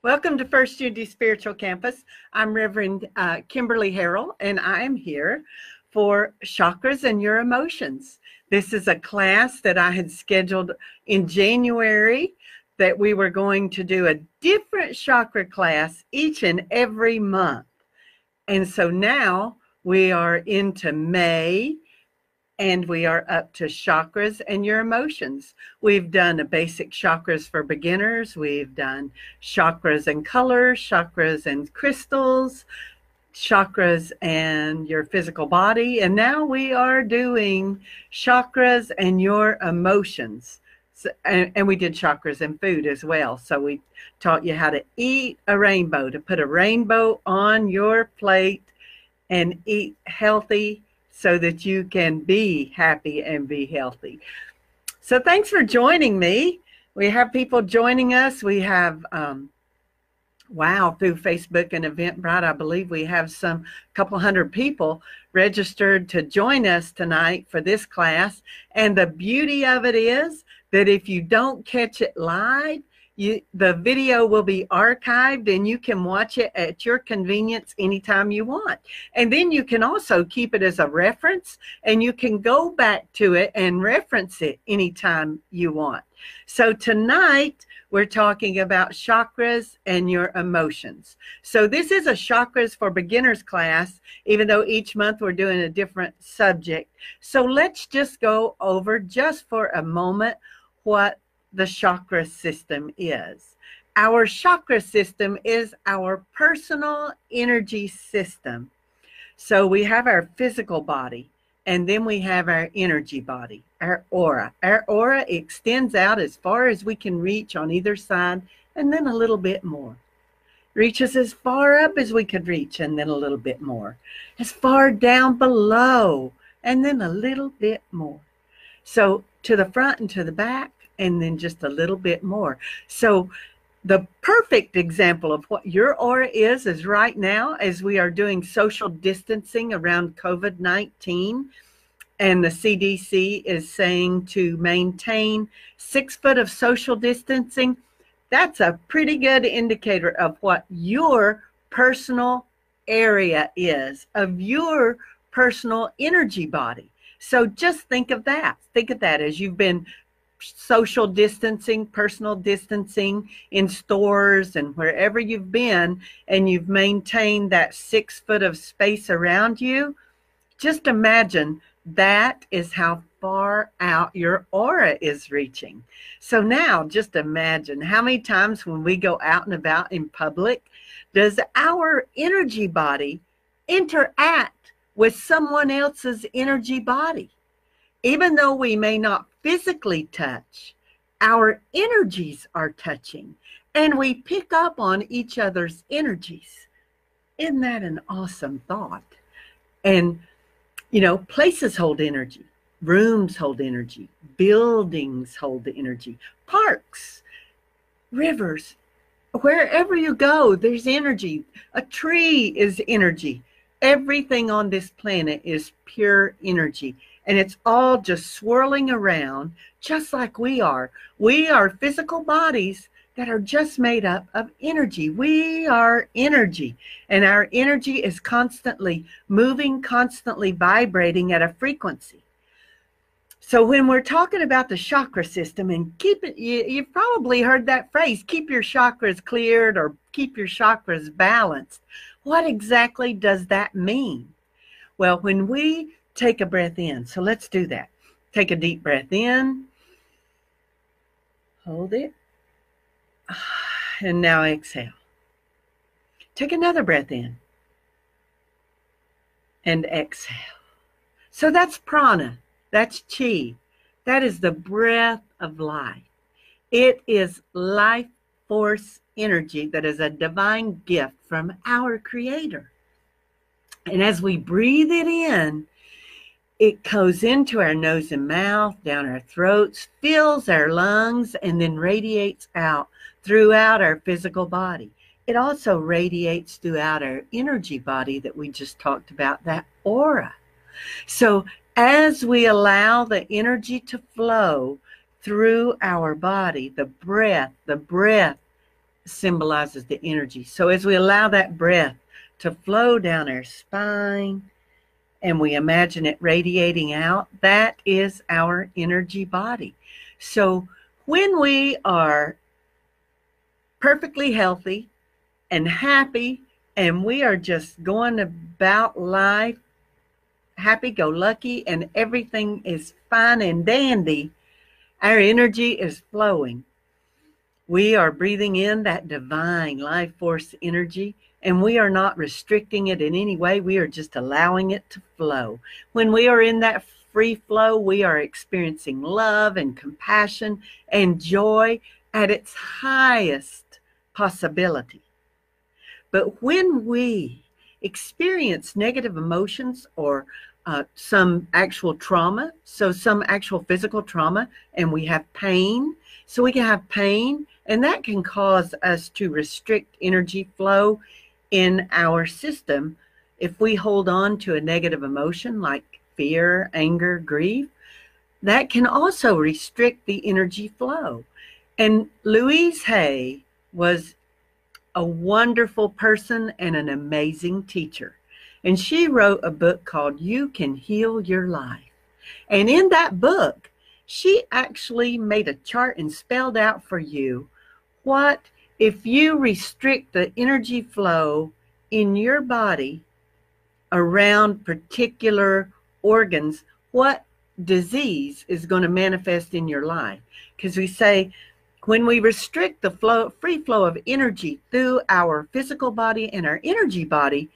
Welcome to First Unity Spiritual Campus. I'm Reverend Kimberley Harrell, and I am here for Chakras and Your Emotions. This is a class that I had scheduled in January that we were going to do a different chakra class each and every month. And so now we are into May, and we are up to Chakras and Your Emotions. We've done a basic chakras for beginners. We've done chakras and colors, chakras and crystals, chakras and your physical body. And now we are doing chakras and your emotions. So, and we did chakras and food as well. So we taught you how to eat a rainbow, to put a rainbow on your plate and eat healthy, so that you can be happy and be healthy. So thanks for joining me. We have people joining us. We have, through Facebook and Eventbrite, I believe we have some couple hundred people registered to join us tonight for this class. And the beauty of it is that if you don't catch it live, the video will be archived and you can watch it at your convenience anytime you want. And then you can also keep it as a reference, and you can go back to it and reference it anytime you want. So tonight we're talking about chakras and your emotions. So this is a chakras for beginners class, even though each month we're doing a different subject. So let's just go over just for a moment what the chakra system is. Our chakra system is our personal energy system. So we have our physical body, and then we have our energy body, our aura. Our aura extends out as far as we can reach on either side, and then a little bit more. Reaches as far up as we could reach, and then a little bit more. As far down below, and then a little bit more. So to the front and to the back, and then just a little bit more. So the perfect example of what your aura is right now, as we are doing social distancing around COVID-19, and the CDC is saying to maintain 6 foot of social distancing. That's a pretty good indicator of what your personal area is, of your personal energy body. So just think of that. Think of that as you've been social distancing, personal distancing in stores and wherever you've been, and you've maintained that 6 foot of space around you. Just imagine that is how far out your aura is reaching. So now just imagine how many times when we go out and about in public, does our energy body interact with someone else's energy body? Even though we may not physically touch, our energies are touching, and we pick up on each other's energies. Isn't that an awesome thought? And, places hold energy, rooms hold energy, buildings hold the energy, parks, rivers, wherever you go, there's energy. A tree is energy. Everything on this planet is pure energy. And it's all just swirling around just like we are. We are physical bodies that are just made up of energy. We are energy. And our energy is constantly moving, constantly vibrating at a frequency. So when we're talking about the chakra system, and you've probably heard that phrase, keep your chakras cleared or keep your chakras balanced. What exactly does that mean? Well, when we take a breath in. So let's do that. Take a deep breath in. Hold it. And now exhale. Take another breath in. And exhale. So that's prana. That's chi. That is the breath of life. It is life force energy that is a divine gift from our Creator. And as we breathe it in, it goes into our nose and mouth, down our throats, fills our lungs, and then radiates out throughout our physical body. It also radiates throughout our energy body that we just talked about, that aura. So as we allow the energy to flow through our body, the breath symbolizes the energy. So as we allow that breath to flow down our spine and we imagine it radiating out, that is our energy body. So when we are perfectly healthy and happy and we are just going about life happy-go-lucky and everything is fine and dandy, our energy is flowing. We are breathing in that divine life force energy, and we are not restricting it in any way. We are just allowing it to flow. When we are in that free flow, we are experiencing love and compassion and joy at its highest possibility. But when we experience negative emotions or some actual trauma, so some actual physical trauma, and we have pain, so we can have pain, and that can cause us to restrict energy flow in our system. If we hold on to a negative emotion like fear, anger, grief, that can also restrict the energy flow. And Louise Hay was a wonderful person and an amazing teacher. And she wrote a book called You Can Heal Your Life. And in that book, she actually made a chart and spelled out for you what if you restrict the energy flow in your body around particular organs, what disease is going to manifest in your life. Because we say, when we restrict the free flow of energy through our physical body and our energy body,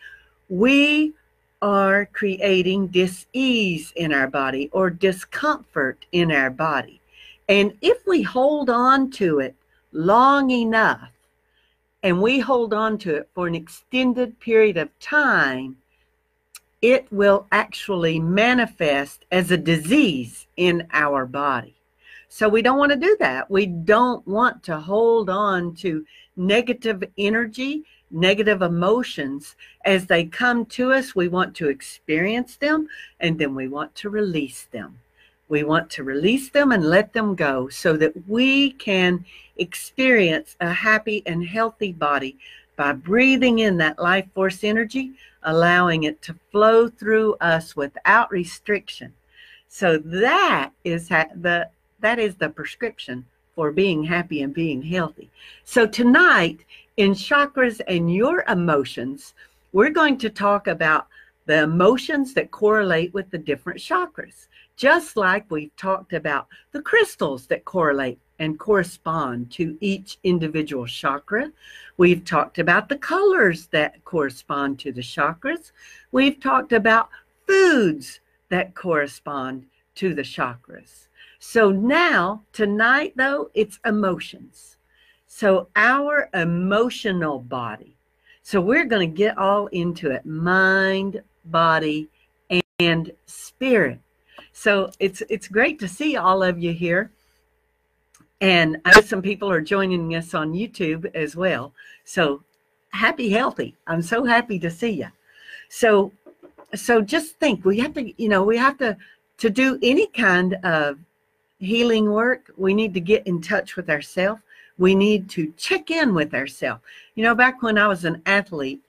we are creating dis-ease in our body or discomfort in our body. And if we hold on to it long enough, and we hold on to it for an extended period of time, it will actually manifest as a disease in our body. So we don't want to do that. We don't want to hold on to negative energy, negative emotions. As they come to us, we want to experience them, and then we want to release them. We want to release them and let them go so that we can experience a happy and healthy body by breathing in that life force energy, allowing it to flow through us without restriction. So that is the prescription for being happy and being healthy. So tonight, in chakras and your emotions, we're going to talk about the emotions that correlate with the different chakras. Just like we've talked about the crystals that correlate and correspond to each individual chakra. We've talked about the colors that correspond to the chakras. We've talked about foods that correspond to the chakras. So now, tonight though, it's emotions. So our emotional body. So we're going to get all into it, mind, body, and spirit. So it's great to see all of you here. And I know some people are joining us on YouTube as well. So happy, healthy. I'm so happy to see you. So just think, we have to do any kind of healing work. We need to get in touch with ourselves. We need to check in with ourselves. Back when I was an athlete,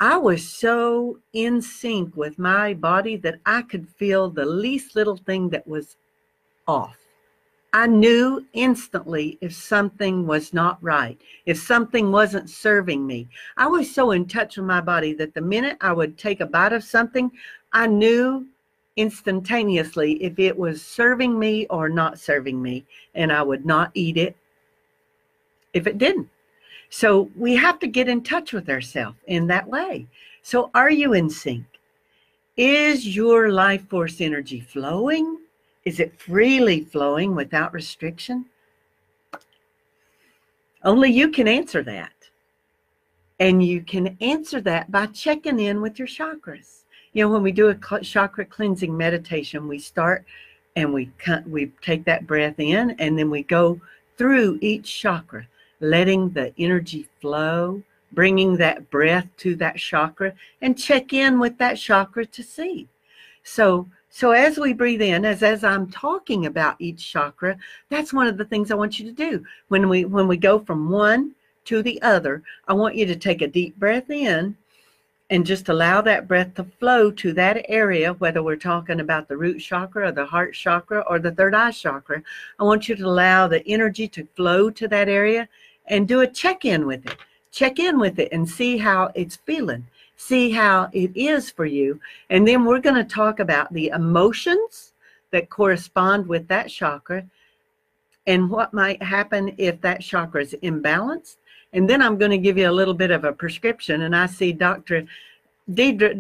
I was so in sync with my body that I could feel the least little thing that was off. I knew instantly if something was not right, if something wasn't serving me. I was so in touch with my body that the minute I would take a bite of something, I knew instantaneously if it was serving me or not serving me, and I would not eat it if it didn't. So we have to get in touch with ourselves in that way. So are you in sync? Is your life force energy flowing? Is it freely flowing without restriction? Only you can answer that. And you can answer that by checking in with your chakras. When we do a chakra cleansing meditation, we start and we take that breath in, and then we go through each chakra, letting the energy flow, bringing that breath to that chakra, and check in with that chakra to see. So as we breathe in, as I'm talking about each chakra, that's one of the things I want you to do. When we go from 1 to the other, I want you to take a deep breath in and just allow that breath to flow to that area, whether we're talking about the root chakra or the heart chakra or the third eye chakra. I want you to allow the energy to flow to that area and do a check-in with it. Check in with it and see how it's feeling. See how it is for you. And then we're going to talk about the emotions that correspond with that chakra and what might happen if that chakra is imbalanced. And then I'm going to give you a little bit of a prescription. And I see Dr. Deidre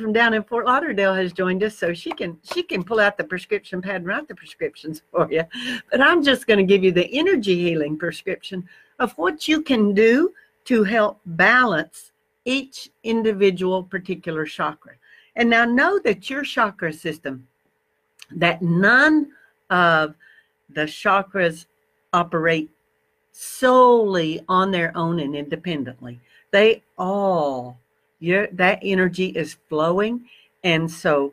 from down in Fort Lauderdale has joined us, so she can pull out the prescription pad and write the prescriptions for you. But I'm just going to give you the energy healing prescription of what you can do to help balance each individual particular chakra. And now know that your chakra system, that none of the chakras operate solely on their own and independently. They all, that energy is flowing. And so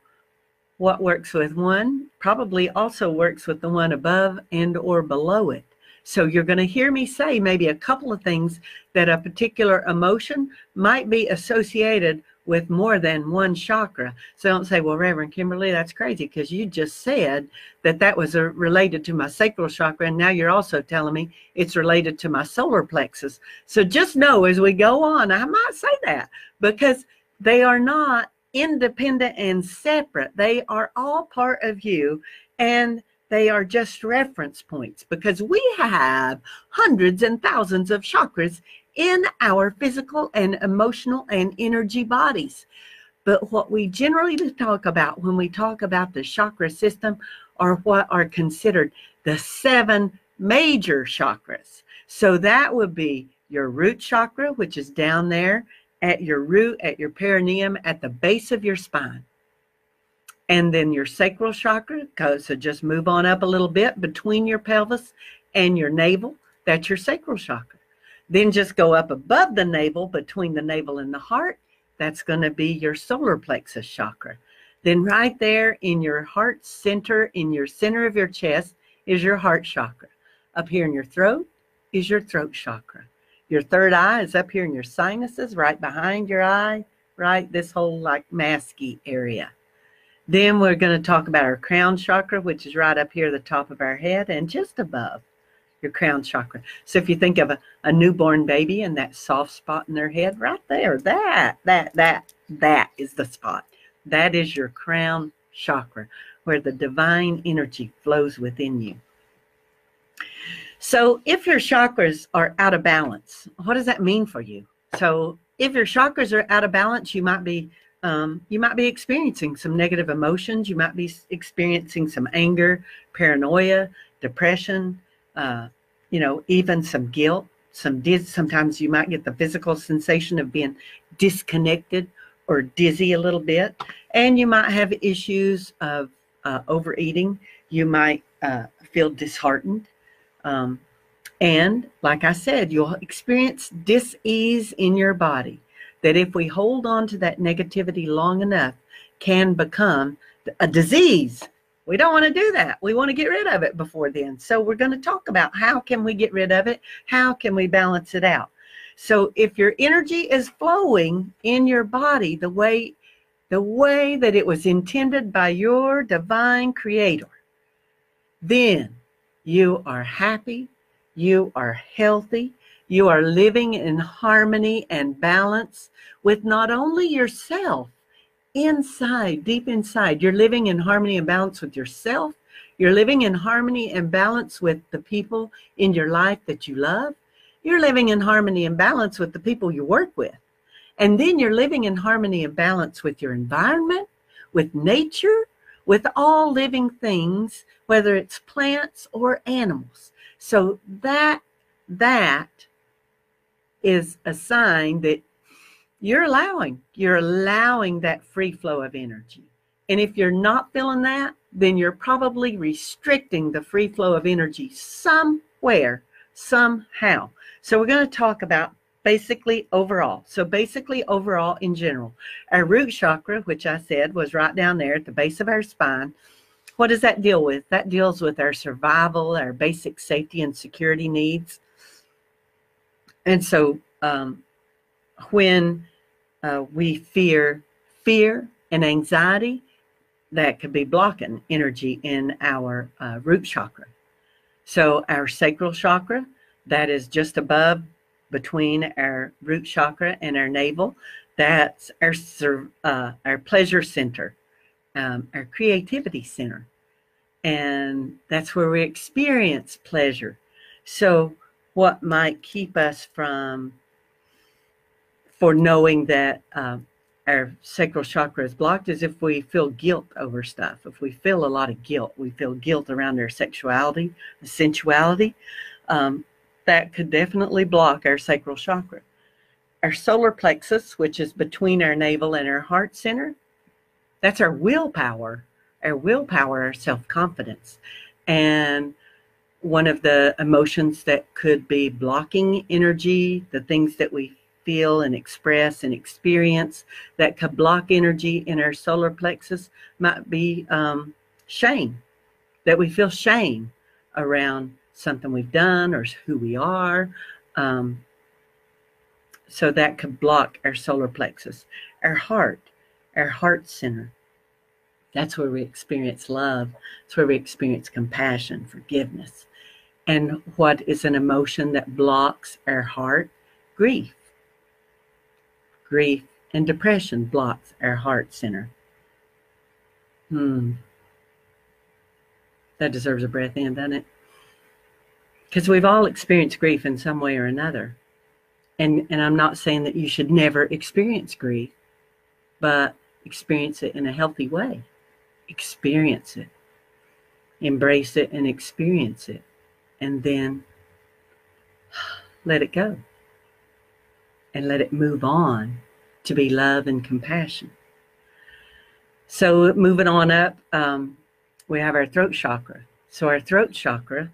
what works with one probably also works with the one above and or below it. So you're going to hear me say maybe a couple of things that a particular emotion might be associated with more than one chakra. So don't say, well, Reverend Kimberly, that's crazy, because you just said that was related to my sacral chakra, and now you're also telling me it's related to my solar plexus. So just know as we go on, I might say that, because they are not independent and separate. They are all part of you, and they are just reference points, because we have hundreds and thousands of chakras in our physical and emotional and energy bodies. But what we generally talk about when we talk about the chakra system are what are considered the 7 major chakras. So that would be your root chakra, which is down there at your root, at your perineum, at the base of your spine. And then your sacral chakra, so just move on up a little bit between your pelvis and your navel. That's your sacral chakra. Then just go up above the navel, between the navel and the heart. That's going to be your solar plexus chakra. Then right there in your heart center, in your center of your chest, is your heart chakra. Up here in your throat is your throat chakra. Your third eye is up here in your sinuses, right behind your eye, right? This whole like masky area. Then we're going to talk about our crown chakra, which is right up here at the top of our head and just above your crown chakra. So if you think of a newborn baby and that soft spot in their head right there, that is the spot. That is your crown chakra, where the divine energy flows within you. So if your chakras are out of balance, what does that mean for you? So if your chakras are out of balance, you might be experiencing some negative emotions. You might be experiencing some anger, paranoia, depression, even some guilt, sometimes you might get the physical sensation of being disconnected or dizzy a little bit. And you might have issues of overeating. You might feel disheartened. And like I said, you'll experience dis-ease in your body that if we hold on to that negativity long enough can become a disease. We don't want to do that. We want to get rid of it before then. So we're going to talk about how can we get rid of it? How can we balance it out? So if your energy is flowing in your body the way that it was intended by your divine creator, then you are happy, you are healthy, you are living in harmony and balance with not only yourself, inside, deep inside, you're living in harmony and balance with yourself. You're living in harmony and balance with the people in your life that you love. You're living in harmony and balance with the people you work with. And then you're living in harmony and balance with your environment, with nature, with all living things, whether it's plants or animals. So that is a sign that you're allowing that free flow of energy. And if you're not feeling that, then you're probably restricting the free flow of energy somewhere, somehow. So we're going to talk about basically overall. So basically overall in general, our root chakra, which I said was right down there at the base of our spine. What does that deal with? That deals with our survival, our basic safety and security needs. And so when we fear and anxiety, that could be blocking energy in our root chakra. So our sacral chakra, that is just above between our root chakra and our navel, that's our pleasure center, our creativity center. And that's where we experience pleasure. So what might keep us for knowing that our sacral chakra is blocked is if we feel guilt over stuff. If we feel a lot of guilt, we feel guilt around our sexuality, sensuality, that could definitely block our sacral chakra. Our solar plexus, which is between our navel and our heart center, that's our willpower, our self-confidence. And one of the emotions that could be blocking energy, the things that we feel and express and experience that could block energy in our solar plexus might be shame, that we feel shame around something we've done or who we are. So that could block our solar plexus. Our heart center, that's where we experience love. It's where we experience compassion, forgiveness. And what is an emotion that blocks our heart? Grief. Grief and depression blocks our heart center. That deserves a breath in, doesn't it? Because we've all experienced grief in some way or another. And I'm not saying that you should never experience grief, but experience it in a healthy way. Experience it. Embrace it and experience it. And then let it go. And let it move on to be love and compassion. So moving on up, we have our throat chakra. So our throat chakra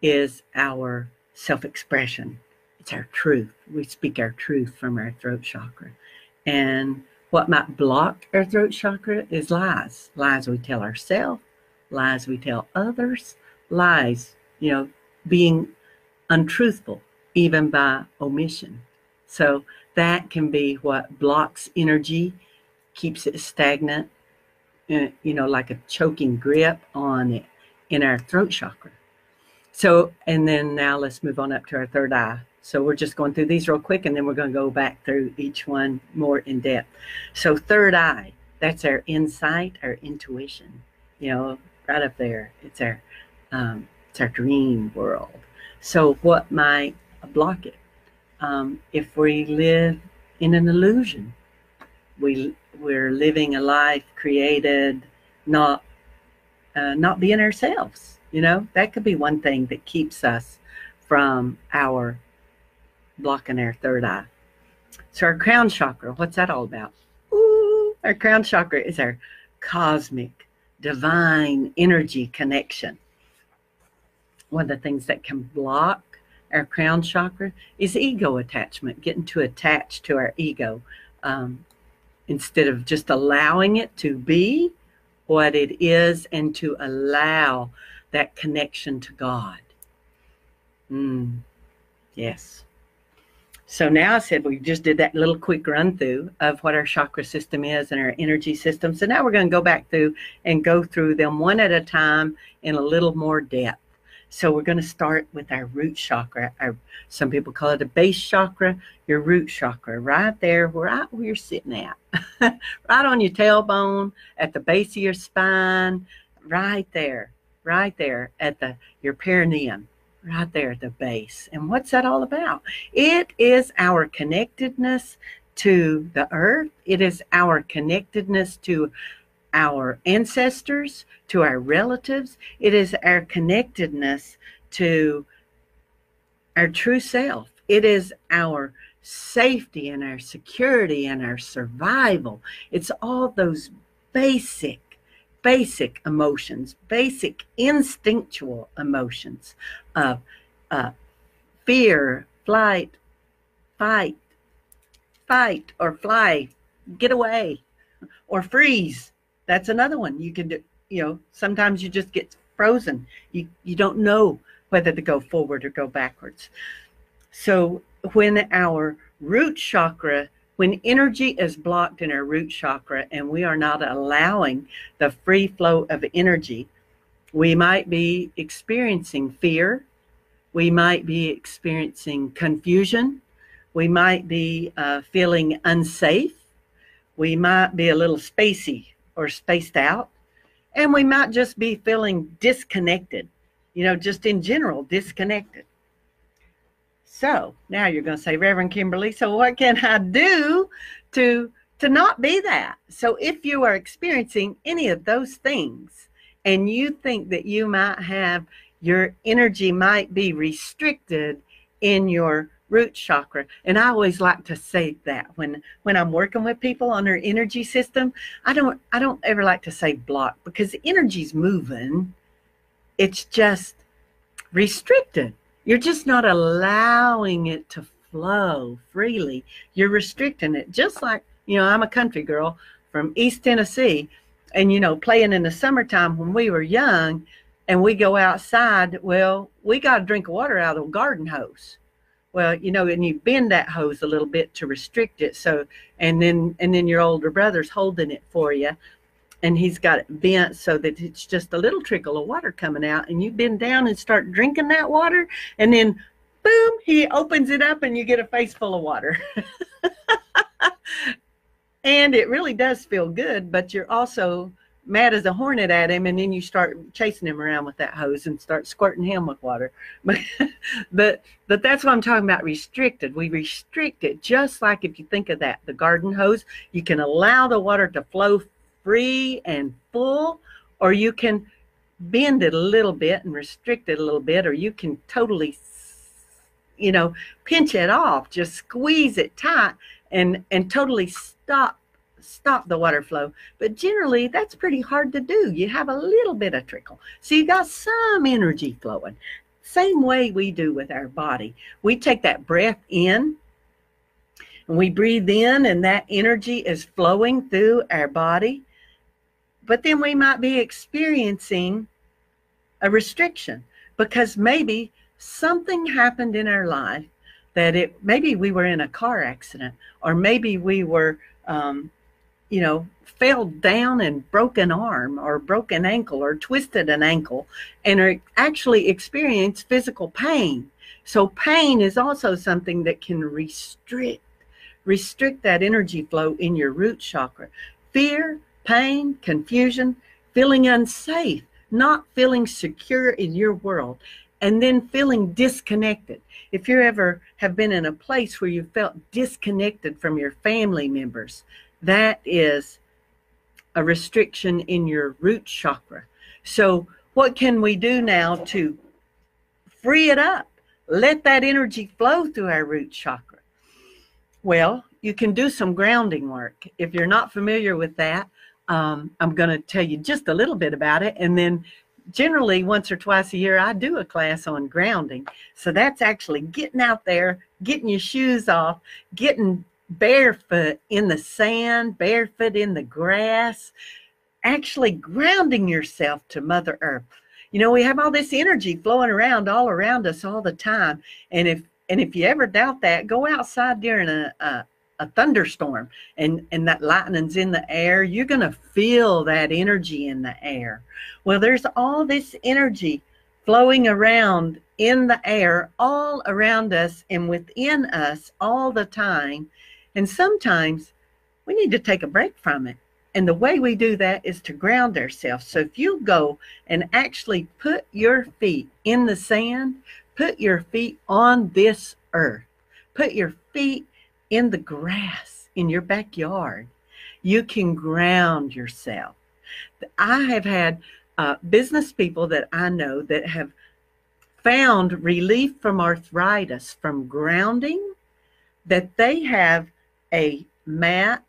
is our self-expression. It's our truth. We speak our truth from our throat chakra. And what might block our throat chakra is lies. Lies we tell ourselves, lies we tell others, lies, being untruthful, even by omission. So that can be what blocks energy, keeps it stagnant, like a choking grip on it in our throat chakra. So, and then now let's move on up to our third eye. So we're just going through these real quick, and then we're going to go back through each one more in depth. So third eye, that's our insight, our intuition, right up there. It's our dream world. So what might block it? If we live in an illusion, we're living a life created, not being ourselves. That could be one thing that keeps us from blocking our third eye. So our crown chakra, what's that all about? Our crown chakra is our cosmic, divine energy connection. One of the things that can block our crown chakra is ego attachment, getting too attached to our ego, instead of just allowing it to be what it is and to allow that connection to God. Yes. So now I said we just did that little quick run through of what our chakra system is and our energy system. So now we're going to go back through and go through them one at a time in a little more depth. So we're going to start with our root chakra. Some people call it a base chakra, your root chakra, right there, right where you're sitting at. Right on your tailbone, at the base of your spine, right there at your perineum, right there at the base. And what's that all about? It is our connectedness to the earth. It is our connectedness to our ancestors, to our relatives. It is our connectedness to our true self. It is our safety and our security and our survival. It's all those basic emotions, basic instinctual emotions of fear, flight, fight or fly, get away, or freeze. That's another one you can do. Sometimes you just get frozen. You don't know whether to go forward or go backwards. So when our root chakra, when energy is blocked in our root chakra and we are not allowing the free flow of energy, we might be experiencing fear. We might be experiencing confusion. We might be feeling unsafe. We might be a little spacey or spaced out. And we might just be feeling disconnected, just in general, disconnected. So now you're going to say, Reverend Kimberly, so what can I do to not be that? So if you are experiencing any of those things and you think that you might have, your energy might be restricted in your root chakra. And I always like to say that when I'm working with people on their energy system, I don't ever like to say block, because the energy's moving. It's just restricted. You're just not allowing it to flow freely. You're restricting it. Just like, I'm a country girl from East Tennessee, and, playing in the summertime when we were young and we go outside, well, we got to drink water out of a garden hose. Well, and you bend that hose a little bit to restrict it. So, and then your older brother's holding it for you, and he's got it bent so that it's just a little trickle of water coming out, and you bend down and start drinking that water, and then boom, he opens it up and you get a face full of water. And it really does feel good, but you're also mad as a hornet at him, and then you start chasing him around with that hose and start squirting him with water. But that's what I'm talking about, restricted. We restrict it, just like if you think of that, the garden hose, you can allow the water to flow free and full, or you can bend it a little bit and restrict it a little bit, or you can totally, pinch it off, just squeeze it tight and totally stop the water flow. But generally that's pretty hard to do. You have a little bit of trickle, so you got some energy flowing. Same way we do with our body. We take that breath in and we breathe in, and that energy is flowing through our body. But then we might be experiencing a restriction because maybe something happened in our life that maybe we were in a car accident, or maybe we were, fell down and broke an arm or broken ankle or twisted an ankle and are actually experience physical pain. So pain is also something that can restrict that energy flow in your root chakra. Fear, pain, confusion, feeling unsafe, not feeling secure in your world, and then feeling disconnected. If you ever have been in a place where you felt disconnected from your family members, that is a restriction in your root chakra. So what can we do now to free it up? Let that energy flow through our root chakra. Well, you can do some grounding work. If you're not familiar with that, I'm going to tell you just a little bit about it. And then generally once or twice a year, I do a class on grounding. So that's actually getting out there, getting your shoes off, getting barefoot in the sand, barefoot in the grass, actually grounding yourself to Mother Earth. We have all this energy flowing around all around us all the time. And if you ever doubt that, go outside during a thunderstorm and that lightning's in the air. You're going to feel that energy in the air. Well, there's all this energy flowing around in the air all around us and within us all the time. And sometimes we need to take a break from it. And the way we do that is to ground ourselves. So if you go and actually put your feet in the sand, put your feet on this earth, put your feet in the grass in your backyard, you can ground yourself. I have had business people that I know that have found relief from arthritis from grounding, that they have a mat,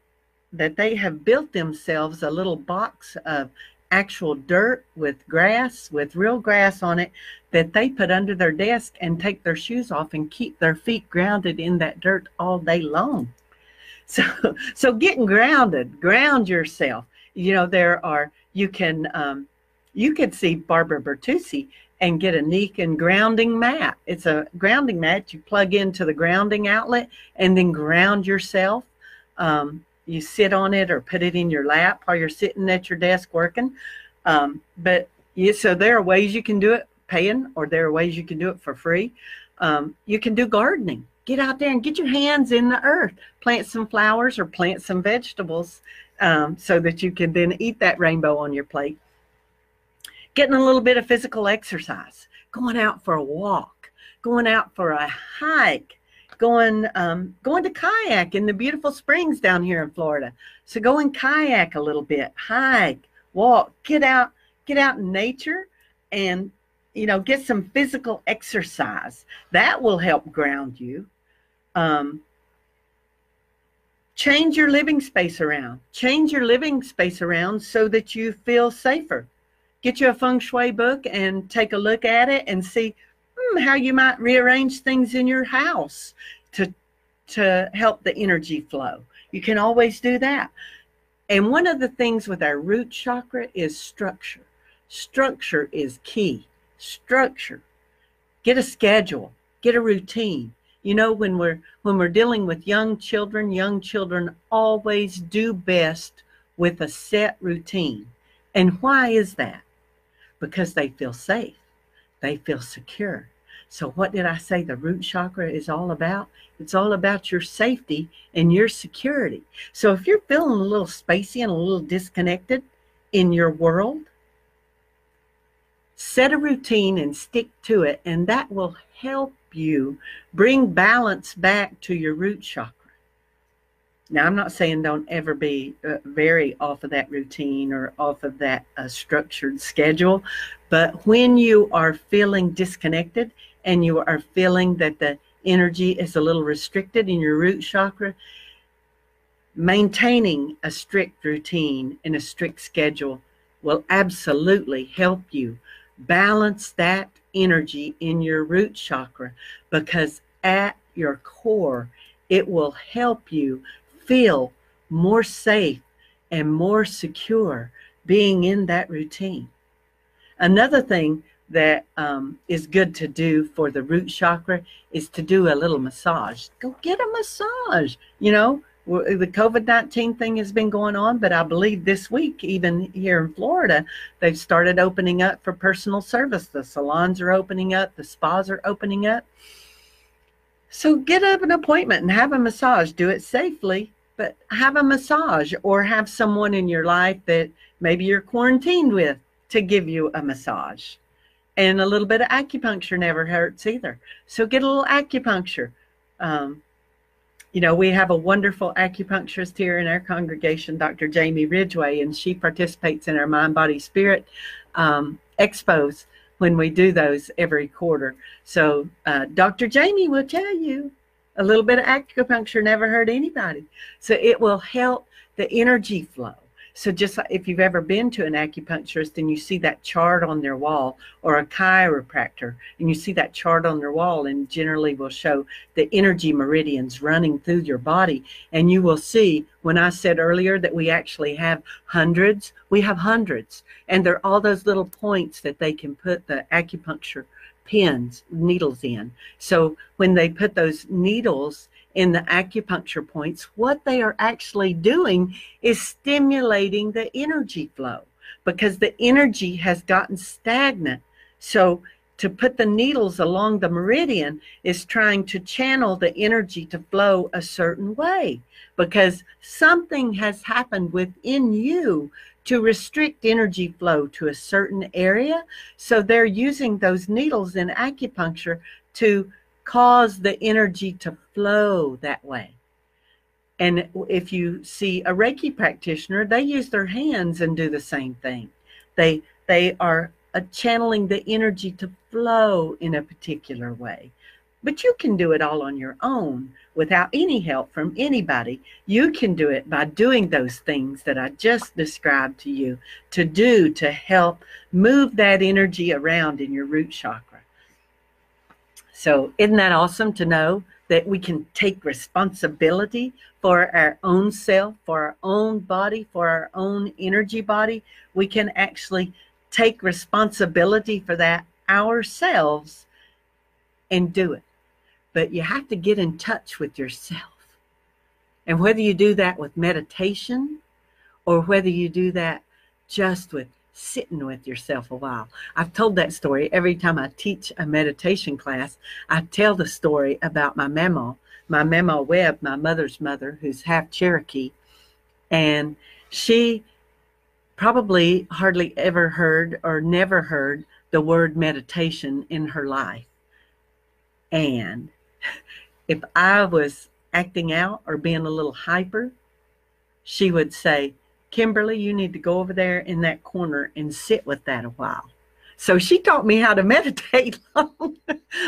that they have built themselves a little box of actual dirt with grass, with real grass on it, that they put under their desk and take their shoes off and keep their feet grounded in that dirt all day long. So getting grounded, ground yourself. You could see Barbara Bertuzzi and get a Nikan grounding mat. It's a grounding mat you plug into the grounding outlet and then ground yourself. You sit on it or put it in your lap while you're sitting at your desk working. So there are ways you can do it paying, or there are ways you can do it for free. You can do gardening. Get out there and get your hands in the earth. Plant some flowers or plant some vegetables so that you can then eat that rainbow on your plate. Getting a little bit of physical exercise. Going out for a walk. Going out for a hike. Going to kayak in the beautiful springs down here in Florida. So go and kayak a little bit. Hike. Walk. Get out in nature and get some physical exercise. That will help ground you. Change your living space around. Change your living space around so that you feel safer. Get you a feng shui book and take a look at it and see how you might rearrange things in your house to help the energy flow. You can always do that. And one of the things with our root chakra is structure. Structure is key. Structure. Get a schedule. Get a routine. When we're dealing with young children always do best with a set routine. And why is that? Because they feel safe. They feel secure. So what did I say the root chakra is all about? It's all about your safety and your security. So if you're feeling a little spacey and a little disconnected in your world, set a routine and stick to it, and that will help you bring balance back to your root chakra. Now, I'm not saying don't ever be very off of that routine or off of that structured schedule, but when you are feeling disconnected and you are feeling that the energy is a little restricted in your root chakra, maintaining a strict routine and a strict schedule will absolutely help you balance that energy in your root chakra, because at your core, it will help you feel more safe and more secure being in that routine. Another thing that is good to do for the root chakra is to do a little massage. Go get a massage. The COVID-19 thing has been going on, but I believe this week, even here in Florida, they've started opening up for personal service. The salons are opening up. The spas are opening up. So get up an appointment and have a massage. Do it safely, but have a massage, or have someone in your life that maybe you're quarantined with to give you a massage. And a little bit of acupuncture never hurts either. So get a little acupuncture. We have a wonderful acupuncturist here in our congregation, Dr. Jamie Ridgway, and she participates in our Mind, Body, Spirit expos when we do those every quarter. So Dr. Jamie will tell you a little bit of acupuncture never hurt anybody. So it will help the energy flow. So just like if you've ever been to an acupuncturist and you see that chart on their wall, or a chiropractor and you see that chart on their wall, and generally will show the energy meridians running through your body, and you will see, when I said earlier that we actually have hundreds, we have hundreds, and they're all those little points that they can put the acupuncture pins, needles in. So when they put those needles in the acupuncture points, what they are actually doing is stimulating the energy flow, because the energy has gotten stagnant. So to put the needles along the meridian is trying to channel the energy to flow a certain way, because something has happened within you to restrict energy flow to a certain area. So they're using those needles in acupuncture to cause the energy to flow that way. And if you see a Reiki practitioner, they use their hands and do the same thing. They are channeling the energy to flow in a particular way. But you can do it all on your own without any help from anybody. You can do it by doing those things that I just described to you to help move that energy around in your root chakra. So isn't that awesome to know that we can take responsibility for our own self, for our own body, for our own energy body? We can actually take responsibility for that ourselves and do it. But you have to get in touch with yourself. And whether you do that with meditation or whether you do that just with sitting with yourself a while. I've told that story every time I teach a meditation class. I tell the story about my mama Webb, my mother's mother, who's half Cherokee. And she probably hardly ever heard or never heard the word meditation in her life. And if I was acting out or being a little hyper, she would say, Kimberly, you need to go over there in that corner and sit with that a while. So she taught me how to meditate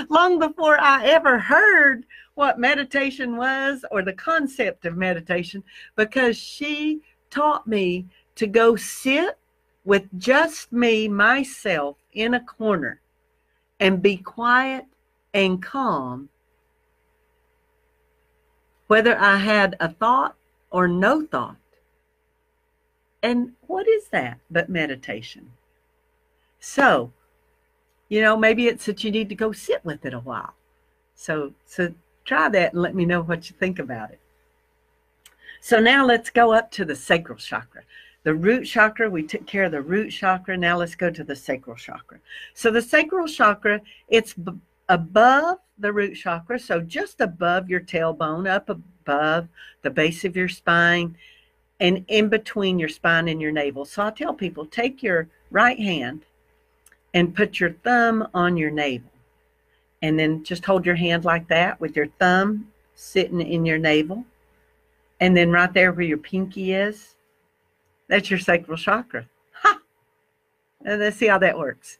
long before I ever heard what meditation was or the concept of meditation, because she taught me to go sit with just me, myself, in a corner and be quiet and calm, whether I had a thought or no thought. And what is that but meditation? So, maybe it's that you need to go sit with it a while. So try that and let me know what you think about it. So now let's go up to the sacral chakra. The root chakra, we took care of the root chakra. Now let's go to the sacral chakra. So the sacral chakra, it's above the root chakra, so just above your tailbone, up above the base of your spine, and in between your spine and your navel. So I tell people, take your right hand and put your thumb on your navel. And then just hold your hand like that with your thumb sitting in your navel. And then right there where your pinky is, that's your sacral chakra. Ha! And let's see how that works.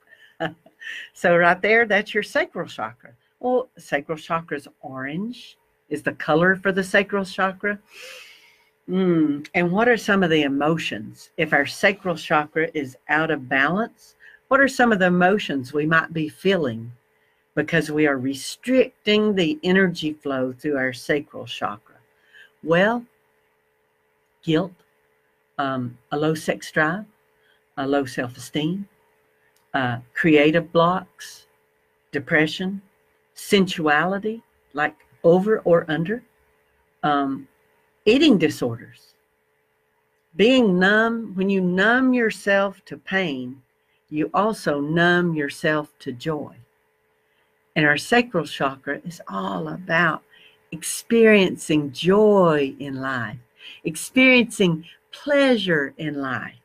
So right there, that's your sacral chakra. Well, sacral chakra is orange, is the color for the sacral chakra. And what are some of the emotions? If our sacral chakra is out of balance, what are some of the emotions we might be feeling because we are restricting the energy flow through our sacral chakra? Well, guilt, a low sex drive, a low self-esteem, creative blocks, depression, sensuality, like over or under, eating disorders, being numb. When you numb yourself to pain, you also numb yourself to joy. And our sacral chakra is all about experiencing joy in life, experiencing pleasure in life.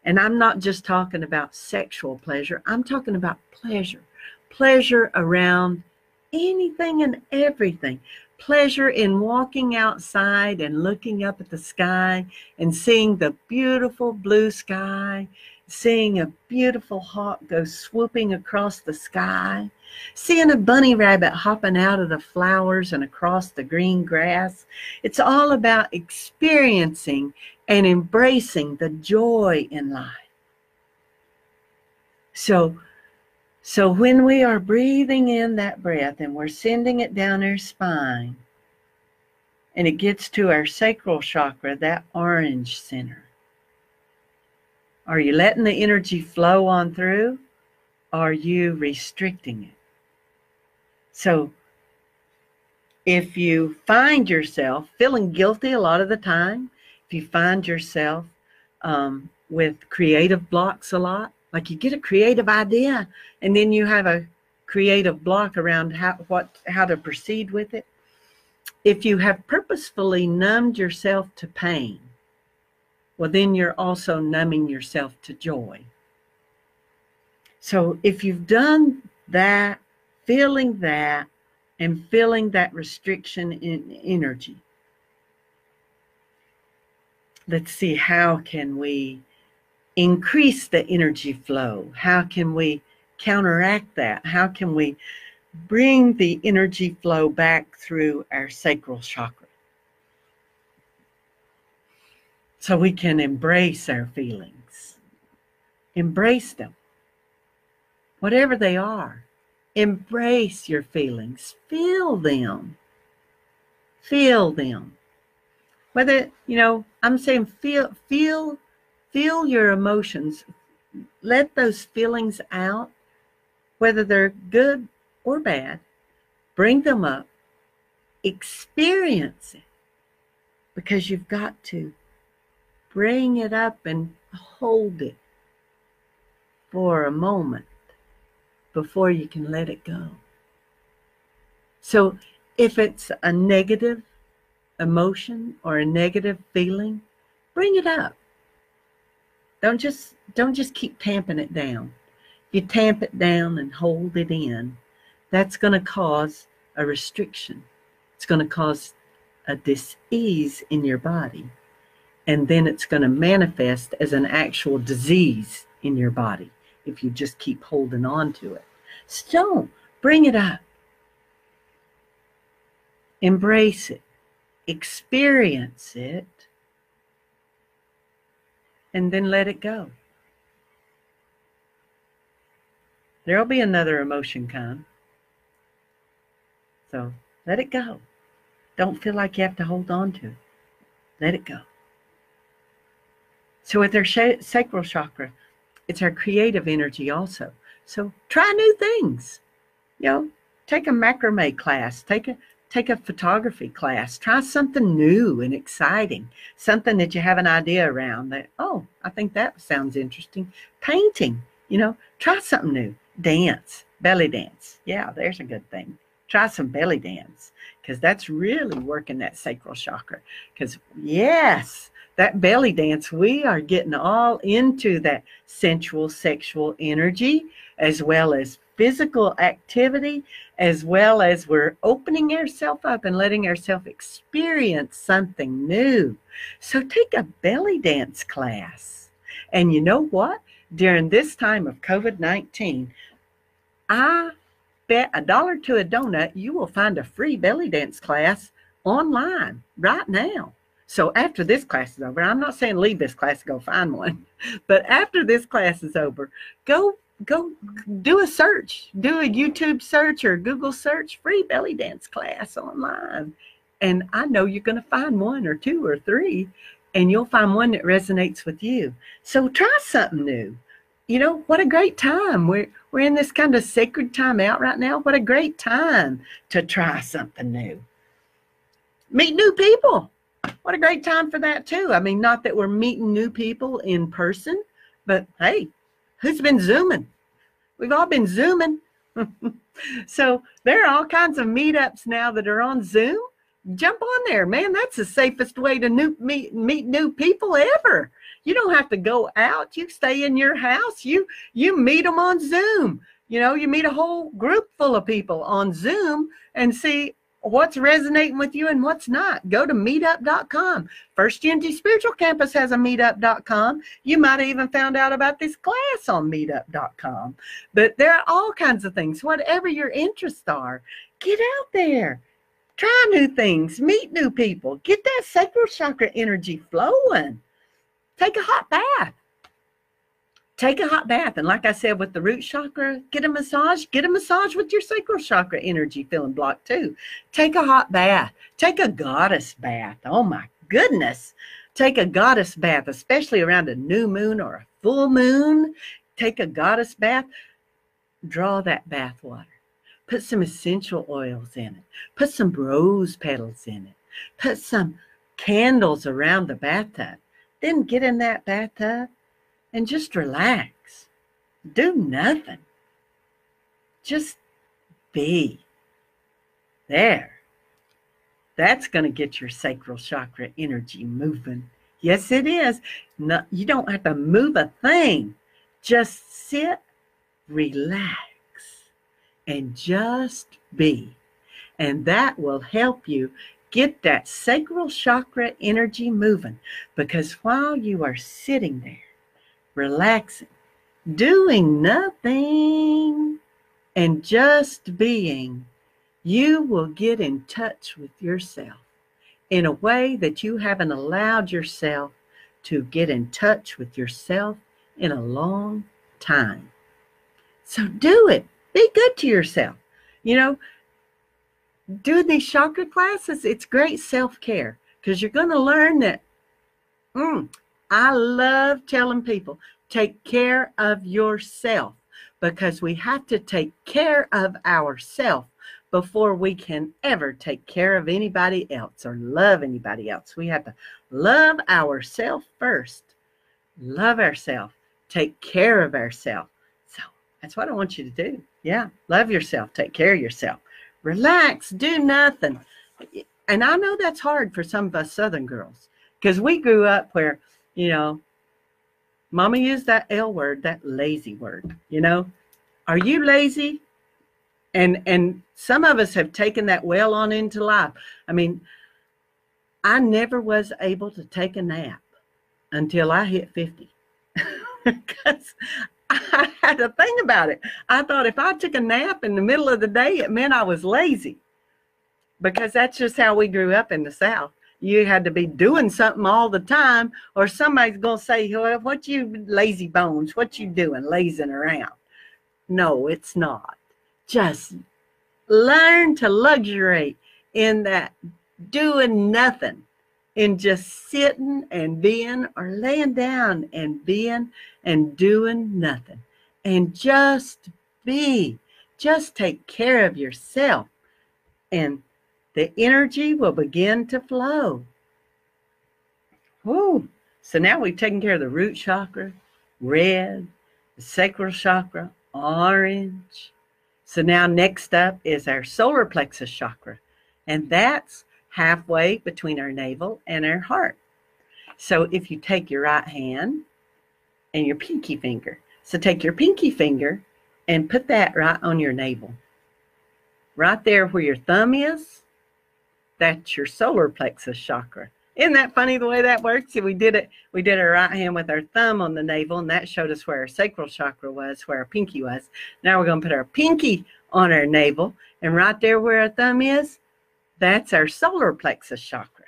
And I'm not just talking about sexual pleasure. I'm talking about pleasure around anything and everything. Pleasure in walking outside and looking up at the sky and seeing the beautiful blue sky, seeing a beautiful hawk go swooping across the sky, seeing a bunny rabbit hopping out of the flowers and across the green grass. It's all about experiencing and embracing the joy in life. So when we are breathing in that breath and we're sending it down our spine and it gets to our sacral chakra, that orange center, are you letting the energy flow on through? Or are you restricting it? So if you find yourself feeling guilty a lot of the time, if you find yourself with creative blocks a lot, like you get a creative idea and then you have a creative block around how to proceed with it. If you have purposefully numbed yourself to pain, well, then you're also numbing yourself to joy. So if you've done that, feeling that, and feeling that restriction in energy, let's see, how can we increase the energy flow? How can we counteract that? How can we bring the energy flow back through our sacral chakra so we can embrace our feelings? Embrace them, whatever they are. Embrace your feelings. Feel them. Feel them. Whether, I'm saying feel your emotions. Let those feelings out whether they're good or bad, bring them up, experience it, because you've got to bring it up and hold it for a moment before you can let it go. So if it's a negative emotion or a negative feeling, bring it up. Don't just keep tamping it down. You tamp it down and hold it in, that's going to cause a restriction. It's going to cause a dis-ease in your body. And then it's going to manifest as an actual disease in your body if you just keep holding on to it. So don't. Bring it up. Embrace it. Experience it. And then let it go. There'll be another emotion come. So let it go. Don't feel like you have to hold on to it. Let it go. So with our sacral chakra, it's our creative energy also. So try new things. You know, take a macrame class, take a photography class, try something new and exciting, something that you have an idea around that, oh, I think that sounds interesting. Painting, you know, try something new. Dance, belly dance. Yeah, there's a good thing. Try some belly dance, because that's really working that sacral chakra. Because yes, that belly dance, we are getting all into that sensual, sexual energy, as well as physical activity, as well as we're opening ourselves up and letting ourselves experience something new. So take a belly dance class. And you know what? During this time of COVID-19, I bet $1 to a donut, you will find a free belly dance class online right now. So after this class is over, I'm not saying leave this class and go find one, but after this class is over, go do a search, do a YouTube search or Google search, free belly dance class online. And I know you're going to find one or two or three, and you'll find one that resonates with you. So try something new. You know, what a great time. We're in this kind of sacred time out right now. What a great time to try something new. Meet new people. What a great time for that too. I mean, not that we're meeting new people in person, but hey, who's been Zooming? We've all been Zooming. So there are all kinds of meetups now that are on Zoom. Jump on there, man. That's the safest way to meet new people ever. You don't have to go out. You stay in your house. You meet them on Zoom. You know, you meet a whole group full of people on Zoom and see what's resonating with you and what's not. Go to meetup.com. First Unity Spiritual Campus has a meetup.com. You might have even found out about this class on meetup.com. But there are all kinds of things. Whatever your interests are, get out there. Try new things. Meet new people. Get that sacral chakra energy flowing. Take a hot bath. Take a hot bath. And like I said, with the root chakra, get a massage. Get a massage with your sacral chakra energy feeling blocked too. Take a hot bath. Take a goddess bath. Oh my goodness. Take a goddess bath, especially around a new moon or a full moon. Take a goddess bath. Draw that bath water. Put some essential oils in it. Put some rose petals in it. Put some candles around the bathtub. Then get in that bathtub and just relax. Do nothing. Just be there. That's going to get your sacral chakra energy moving. Yes, it is. No, you don't have to move a thing. Just sit, relax, and just be. And that will help you get that sacral chakra energy moving. Because while you are sitting there, relaxing, doing nothing, and just being, you will get in touch with yourself in a way that you haven't allowed yourself to get in touch with yourself in a long time. So do it. Be good to yourself. You know, doing these chakra classes, it's great self-care, because you're going to learn that, I love telling people, take care of yourself. because we have to take care of ourselves before we can ever take care of anybody else or love anybody else. We have to love ourselves first. Love ourselves. Take care of ourselves. So that's what I want you to do. Yeah, love yourself. Take care of yourself. Relax. Do nothing. And I know that's hard for some of us Southern girls because we grew up where, you know, Mama used that L word, that lazy word, you know. Are you lazy? And some of us have taken that well on into life. I mean, I never was able to take a nap until I hit 50. Because I had to think about it. I thought if I took a nap in the middle of the day, it meant I was lazy. Because that's just how we grew up in the South. You had to be doing something all the time, or somebody's going to say, well, what you lazy bones? What you doing lazing around? No, it's not. Just learn to luxuriate in that doing nothing, in just sitting and being, or laying down and being and doing nothing. And just be. Just take care of yourself. And the energy will begin to flow. Woo. So now we've taken care of the root chakra, red, the sacral chakra, orange. So now next up is our solar plexus chakra. And that's halfway between our navel and our heart. So if you take your right hand and your pinky finger. So take your pinky finger and put that right on your navel. Right there where your thumb is, that's your solar plexus chakra. Isn't that funny the way that works? We did our right hand with our thumb on the navel, and that showed us where our sacral chakra was, where our pinky was. Now we're going to put our pinky on our navel, and right there where our thumb is, that's our solar plexus chakra.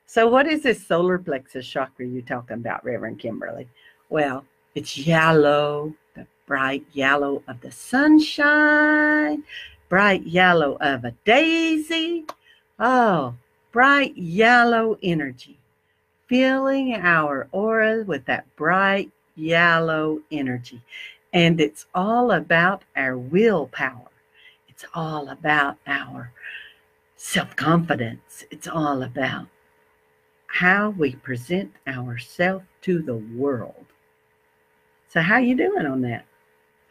So what is this solar plexus chakra you're talking about, Reverend Kimberly? Well, it's yellow, the bright yellow of the sunshine, bright yellow of a daisy. Oh, bright yellow energy, filling our aura with that bright yellow energy. And it's all about our willpower. It's all about our self-confidence. It's all about how we present ourselves to the world. So how you doing on that?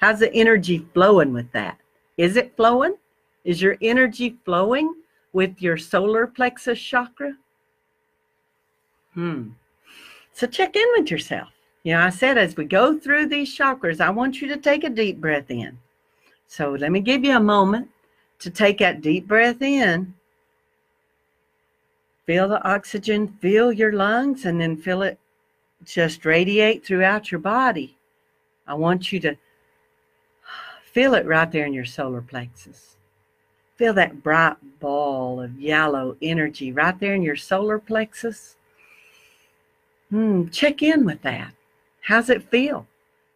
How's the energy flowing with that? Is it flowing? Is your energy flowing with your solar plexus chakra? So check in with yourself. You know, I said as we go through these chakras, I want you to take a deep breath in. So let me give you a moment to take that deep breath in. Feel the oxygen, fill your lungs, and then feel it just radiate throughout your body. I want you to feel it right there in your solar plexus. Feel that bright ball of yellow energy right there in your solar plexus. Check in with that. How's it feel?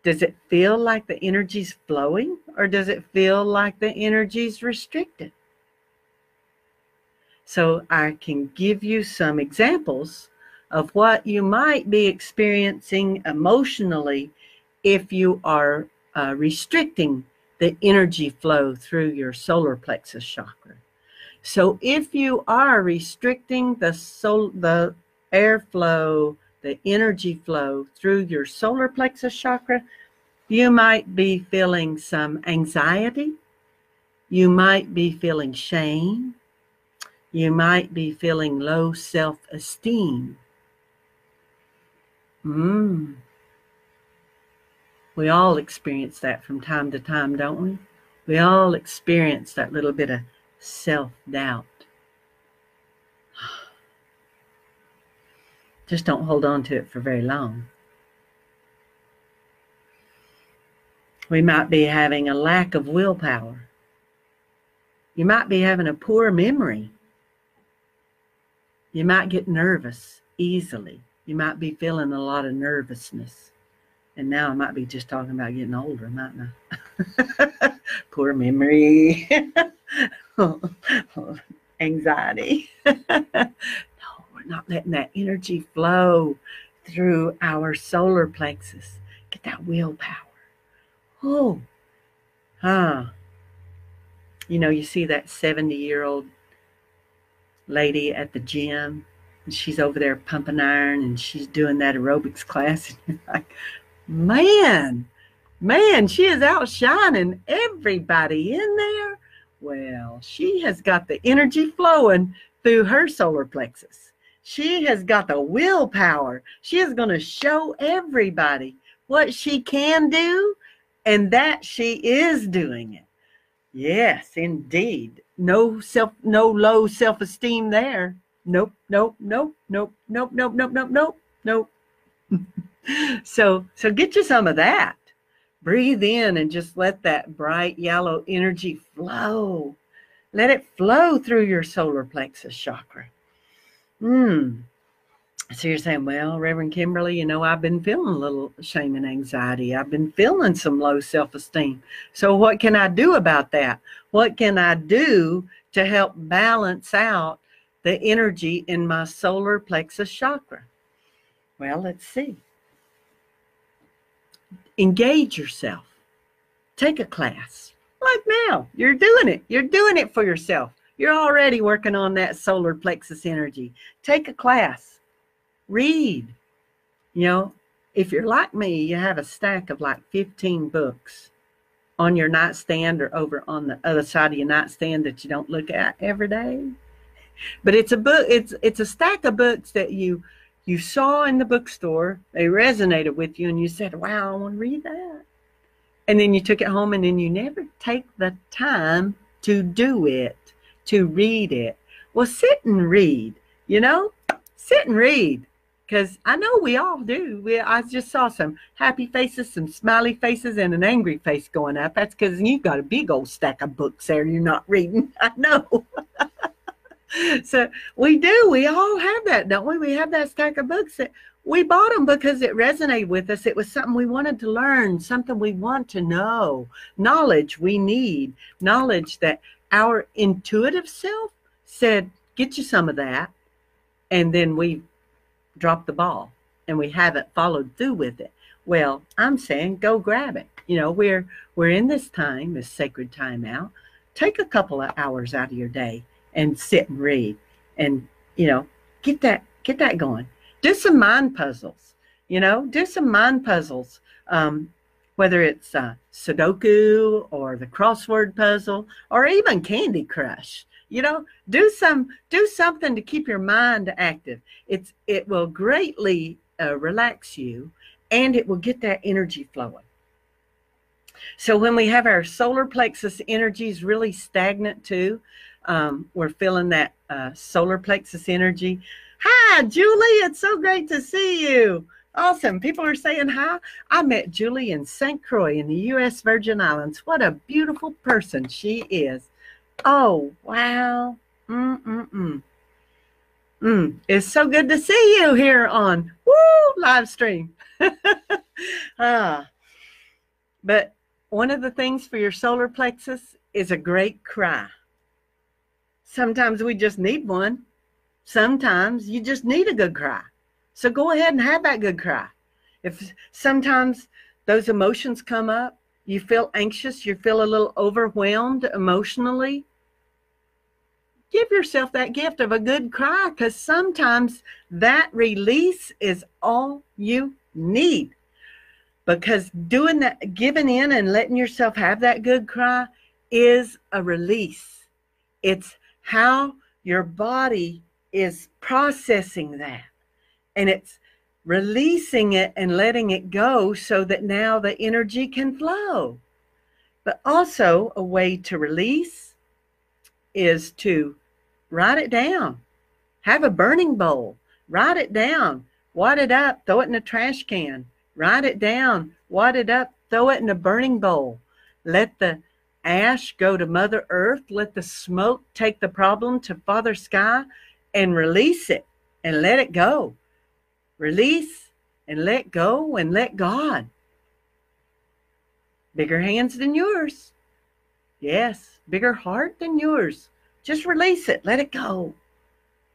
Does it feel like the energy's flowing, or does it feel like the energy's restricted? So I can give you some examples of what you might be experiencing emotionally if you are restricting the energy flow through your solar plexus chakra. So if you are restricting the airflow, the energy flow through your solar plexus chakra, you might be feeling some anxiety. You might be feeling shame. You might be feeling low self-esteem. We all experience that from time to time, don't we? We all experience that little bit of self-doubt. Just don't hold on to it for very long. We might be having a lack of willpower. You might be having a poor memory. You might get nervous easily. You might be feeling a lot of nervousness. And now I might be just talking about getting older, mightn't I? Poor memory. Anxiety. No, we're not letting that energy flow through our solar plexus. Get that willpower. Oh, ah. You know, you see that 70-year-old lady at the gym, and she's over there pumping iron, and she's doing that aerobics class. And you're like, man, she is outshining everybody in there. Well, she has got the energy flowing through her solar plexus. She has got the willpower. She is going to show everybody what she can do, and that she is doing it. Yes, indeed. No low self-esteem there. Nope, nope, nope, nope, nope, nope, nope, nope, nope, nope. So get you some of that. Breathe in and just let that bright yellow energy flow. Let it flow through your solar plexus chakra. So you're saying, well, Reverend Kimberly, you know, I've been feeling a little shame and anxiety. I've been feeling some low self-esteem. So what can I do about that? What can I do to help balance out the energy in my solar plexus chakra? Well, let's see. Engage yourself. Take a class. Like now, you're doing it. You're doing it for yourself. You're already working on that solar plexus energy. Take a class. Read. You know, if you're like me, you have a stack of like 15 books on your nightstand or over on the other side of your nightstand that you don't look at every day. But it's a book, it's a stack of books that you saw in the bookstore, they resonated with you, and you said, wow, I want to read that. And then you took it home, and then you never take the time to do it, to read it. Well, sit and read, you know, sit and read. Because I know we all do. I just saw some happy faces, some smiley faces, and an angry face going up. That's because you've got a big old stack of books there you're not reading. I know. So we do. We all have that, don't we? We have that stack of books that we bought them because it resonated with us. It was something we wanted to learn, something we want to know, knowledge we need, knowledge that our intuitive self said, get you some of that. And then we dropped the ball and we haven't followed through with it. Well, I'm saying go grab it. You know, we're in this time, this sacred time out. Take a couple of hours out of your day and sit and read, and you know, get that going. Do some mind puzzles. You know, do some mind puzzles. Whether it's Sudoku or the crossword puzzle or even Candy Crush. You know, do something to keep your mind active. It will greatly relax you, and it will get that energy flowing. So when we have our solar plexus energies really stagnant too, we're feeling that solar plexus energy. Hi, Julie. It's so great to see you. Awesome. People are saying hi. I met Julie in St. Croix in the U.S. Virgin Islands. What a beautiful person she is. Oh, wow. It's so good to see you here on live stream. But one of the things for your solar plexus is a great cry. Sometimes we just need one. Sometimes you just need a good cry. So go ahead and have that good cry. If sometimes those emotions come up, you feel anxious, you feel a little overwhelmed emotionally, give yourself that gift of a good cry, because sometimes that release is all you need. Because doing that, giving in and letting yourself have that good cry is a release. It's how your body is processing that. And it's releasing it and letting it go so that now the energy can flow. But also a way to release is to write it down. Have a burning bowl. Write it down. Wad it up. Throw it in a trash can. Write it down. Wad it up. Throw it in a burning bowl. Let the ash go to Mother Earth. Let the smoke take the problem to Father Sky, and release it and let it go. Release and let go and let God. Bigger hands than yours. Yes, bigger heart than yours. Just release it. Let it go.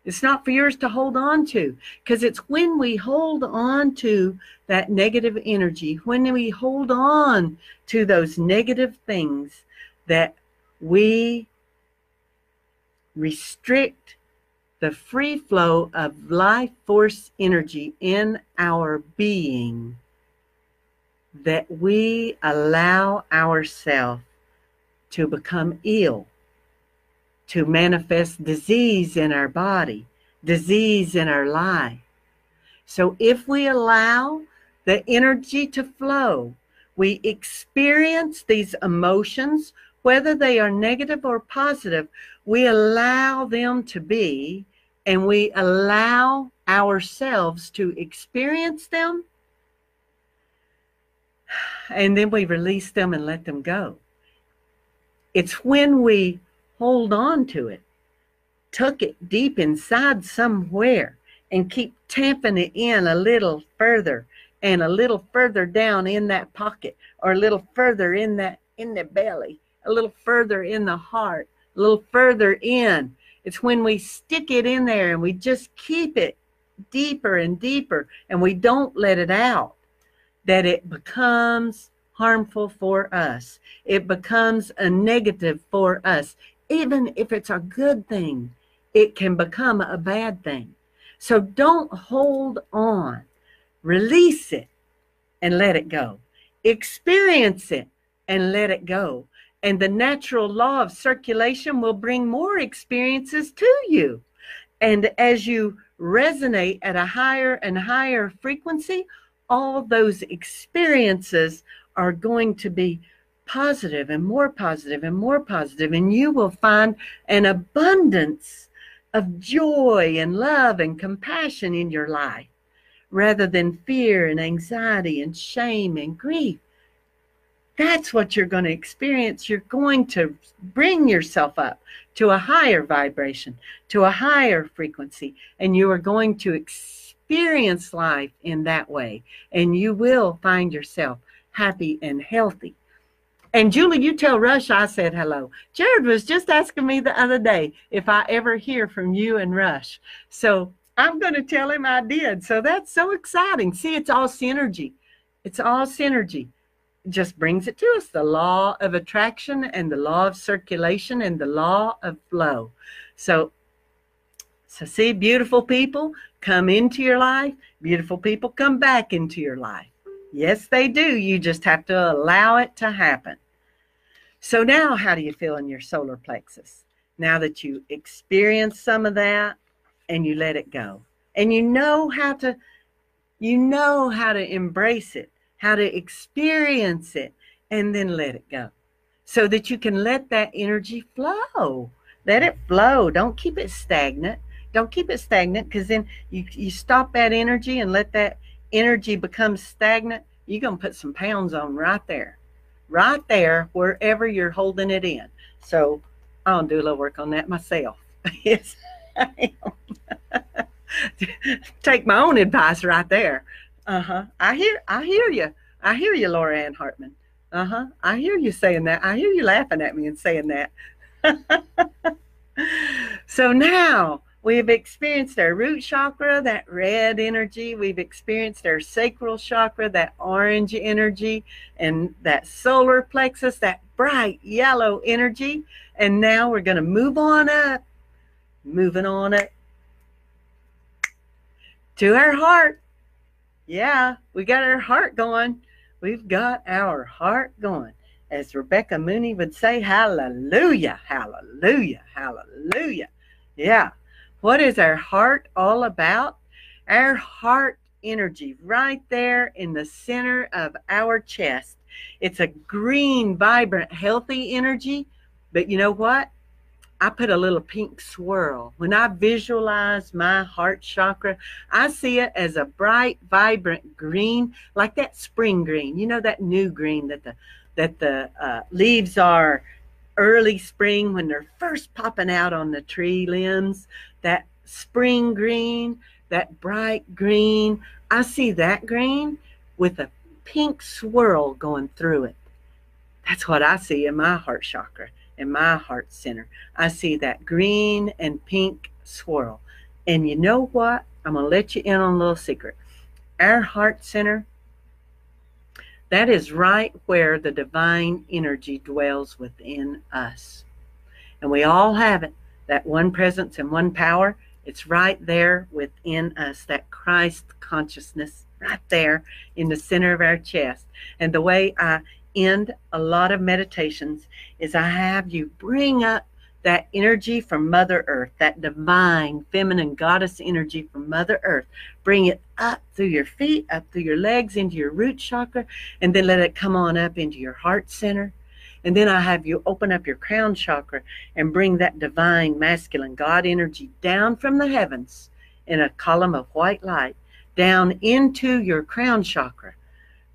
It's not for yours to hold on to, because it's when we hold on to that negative energy, when we hold on to those negative things, that we restrict the free flow of life force energy in our being, that we allow ourselves to become ill, to manifest disease in our body, disease in our life. So if we allow the energy to flow, we experience these emotions, whether they are negative or positive, we allow them to be, and we allow ourselves to experience them, and then we release them and let them go. It's when we hold on to it, tuck it deep inside somewhere, and keep tamping it in a little further and a little further down in that pocket, or a little further in the belly, a little further in the heart, a little further in. It's when we stick it in there and we just keep it deeper and deeper, and we don't let it out, that it becomes harmful for us. It becomes a negative for us. Even if it's a good thing, it can become a bad thing. So don't hold on. Release it and let it go. Experience it and let it go. And the natural law of circulation will bring more experiences to you. And as you resonate at a higher and higher frequency, all those experiences are going to be positive and more positive and more positive. And you will find an abundance of joy and love and compassion in your life, rather than fear and anxiety and shame and grief. That's what you're going to experience. You're going to bring yourself up to a higher vibration, to a higher frequency, and you are going to experience life in that way. And you will find yourself happy and healthy. And Julie, you tell Rush I said hello. Jared was just asking me the other day if I ever hear from you and Rush. So I'm going to tell him I did. So that's so exciting. See, it's all synergy. It's all synergy. It just brings it to us. The law of attraction and the law of circulation and the law of flow. So see, beautiful people come into your life. Beautiful people come back into your life. Yes, they do. You just have to allow it to happen. So now, how do you feel in your solar plexus? Now that you experience some of that and you let it go, and you know how to embrace it, how to experience it, and then let it go, so that you can let that energy flow. Let it flow. Don't keep it stagnant. Don't keep it stagnant, because then you stop that energy and let that energy become stagnant. You're going to put some pounds on right there, wherever you're holding it in. So I'll do a little work on that myself. Yes, I am. Take my own advice right there. I hear you. I hear you, Laura Ann Hartman. I hear you saying that. I hear you laughing at me and saying that. So now we've experienced our root chakra, that red energy. We've experienced our sacral chakra, that orange energy, and that solar plexus, that bright yellow energy. And now we're going to move on up, moving on up to our heart. Yeah, we got our heart going. We've got our heart going. As Rebecca Mooney would say, hallelujah, hallelujah, hallelujah. Yeah. What is our heart all about? Our heart energy right there in the center of our chest. It's a green, vibrant, healthy energy. But you know what? I put a little pink swirl. When I visualize my heart chakra, I see it as a bright, vibrant green, like that spring green. You know, that new green that the leaves are early spring when they're first popping out on the tree limbs. That spring green, that bright green. I see that green with a pink swirl going through it. That's what I see in my heart chakra, in my heart center. I see that green and pink swirl. And you know what? I'm going to let you in on a little secret. Our heart center, that is right where the divine energy dwells within us. And we all have it, that one presence and one power. It's right there within us, that Christ consciousness right there in the center of our chest. And the way I end a lot of meditations is I have you bring up that energy from Mother Earth, that divine feminine goddess energy from Mother Earth. Bring it up through your feet, up through your legs, into your root chakra, and then let it come on up into your heart center. And then I have you open up your crown chakra and bring that divine masculine God energy down from the heavens in a column of white light down into your crown chakra.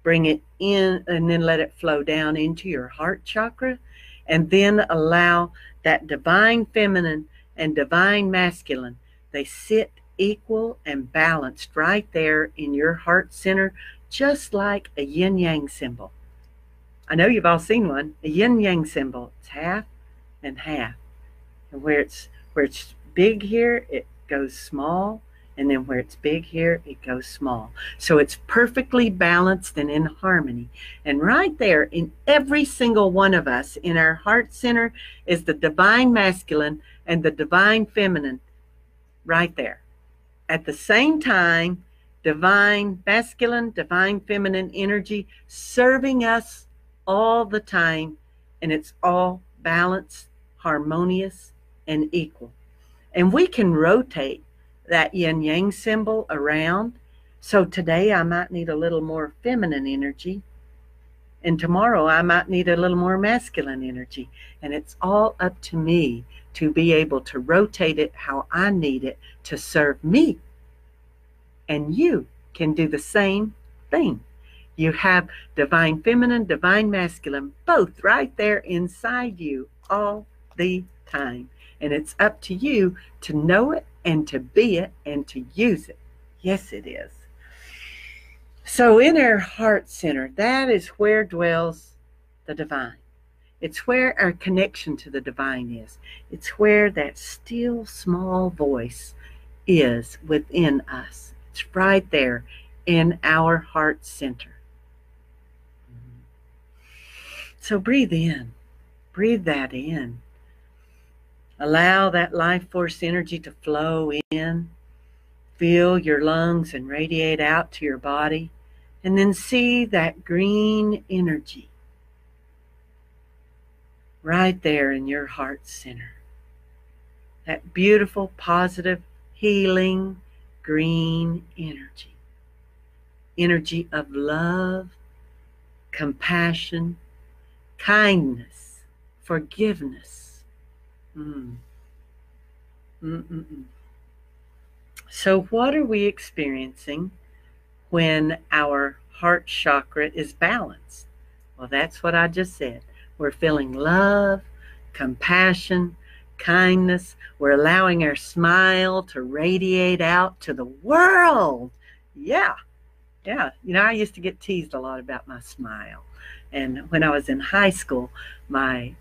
Bring it in and then let it flow down into your heart chakra, and then allow that divine feminine and divine masculine, they sit equal and balanced right there in your heart center, just like a yin-yang symbol. I know you've all seen one, a yin-yang symbol. It's half and half. And where it's big here, it goes small. And then where it's big here, it goes small. So it's perfectly balanced and in harmony. And right there in every single one of us, in our heart center, is the divine masculine and the divine feminine right there. At the same time, divine masculine, divine feminine energy serving us all the time, and it's all balanced, harmonious, and equal. And we can rotate that yin-yang symbol around. So today I might need a little more feminine energy, and tomorrow I might need a little more masculine energy. And it's all up to me to be able to rotate it how I need it to serve me. And you can do the same thing. You have divine feminine, divine masculine, both right there inside you all the time. And it's up to you to know it and to be it and to use it. Yes, it is. So in our heart center, that is where dwells the divine. It's where our connection to the divine is. It's where that still small voice is within us. It's right there in our heart center. So breathe in. Breathe that in. Allow that life force energy to flow in. Feel your lungs and radiate out to your body. And then see that green energy right there in your heart center. That beautiful, positive, healing, green energy. Energy of love, compassion, kindness, forgiveness. So what are we experiencing when our heart chakra is balanced? Well, that's what I just said. We're feeling love, compassion, kindness. We're allowing our smile to radiate out to the world. Yeah. You know, I used to get teased a lot about my smile. And when I was in high school, my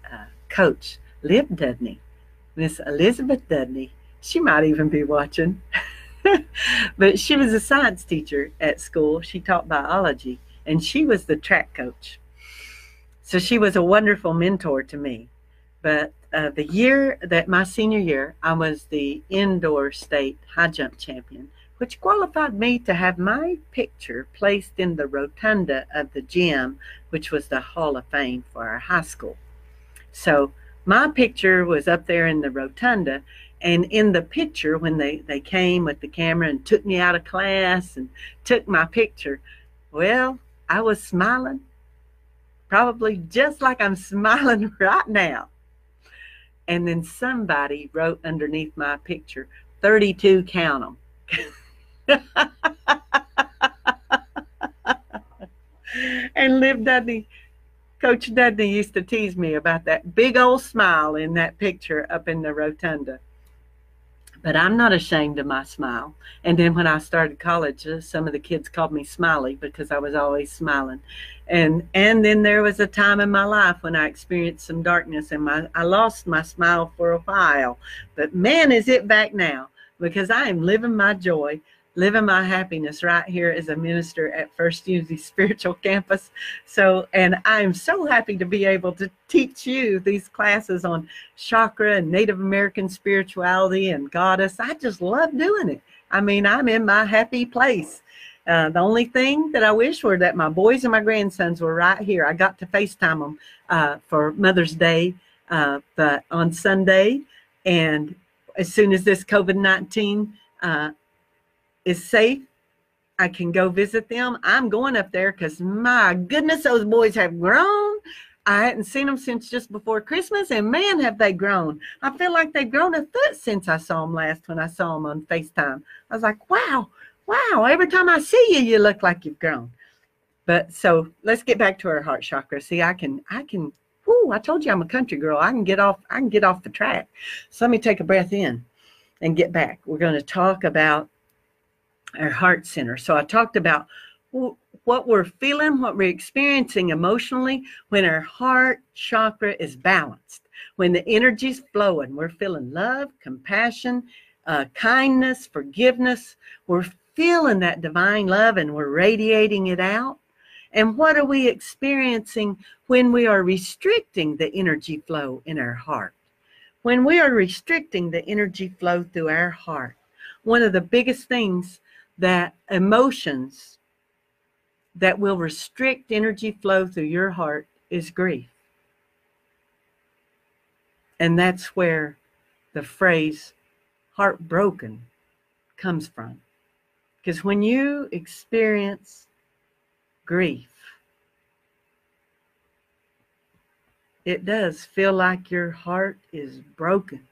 coach, Liv Dudney, Miss Elizabeth Dudney, she might even be watching, but she was a science teacher at school. She taught biology, and she was the track coach. So she was a wonderful mentor to me. But the year that my senior year, I was the indoor state high jump champion, which qualified me to have my picture placed in the rotunda of the gym, which was the Hall of Fame for our high school. So my picture was up there in the rotunda, and in the picture, when they came with the camera and took me out of class and took my picture, well, I was smiling, probably just like I'm smiling right now. And then somebody wrote underneath my picture, 32, count them. And Liv Dudley, Coach Dudley used to tease me about that big old smile in that picture up in the rotunda. But I'm not ashamed of my smile. And then when I started college, some of the kids called me Smiley because I was always smiling. And then there was a time in my life when I experienced some darkness and I lost my smile for a while. But man, is it back now. because I am living my joy, living my happiness right here as a minister at First Unity Spiritual Campus. So, and I'm so happy to be able to teach you these classes on chakra and Native American spirituality and goddess. I just love doing it. I mean, I'm in my happy place. The only thing that I wish were that my boys and my grandsons were right here. I got to FaceTime them for Mother's Day but on Sunday. And as soon as this COVID-19 is safe, I can go visit them. I'm going up there because, my goodness, those boys have grown. I hadn't seen them since just before Christmas, and man, have they grown. I feel like they've grown a foot since I saw them last when I saw them on FaceTime. I was like, wow, every time I see you, you look like you've grown. But so let's get back to our heart chakra. See, I told you I'm a country girl. I can get off the track. So let me take a breath in and get back. We're going to talk about our heart center. So I talked about what we're feeling, what we're experiencing emotionally when our heart chakra is balanced. When the energy's flowing, we're feeling love, compassion, kindness, forgiveness. We're feeling that divine love and we're radiating it out. And what are we experiencing when we are restricting the energy flow in our heart? When we are restricting the energy flow through our heart, one of the biggest things that emotions that will restrict energy flow through your heart is grief. And that's where the phrase heartbroken comes from. Because when you experience grief, it does feel like your heart is broken,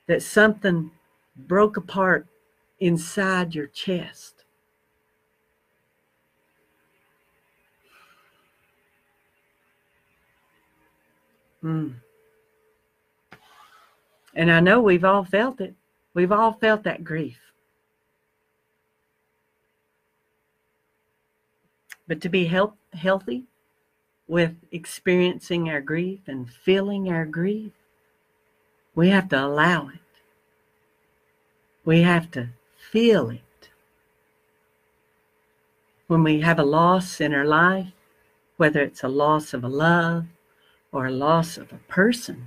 that something broke apart inside your chest. And I know we've all felt it. We've all felt that grief. But to be healthy with experiencing our grief and feeling our grief, we have to allow it. We have to feel it. When we have a loss in our life, whether it's a loss of a love or a loss of a person,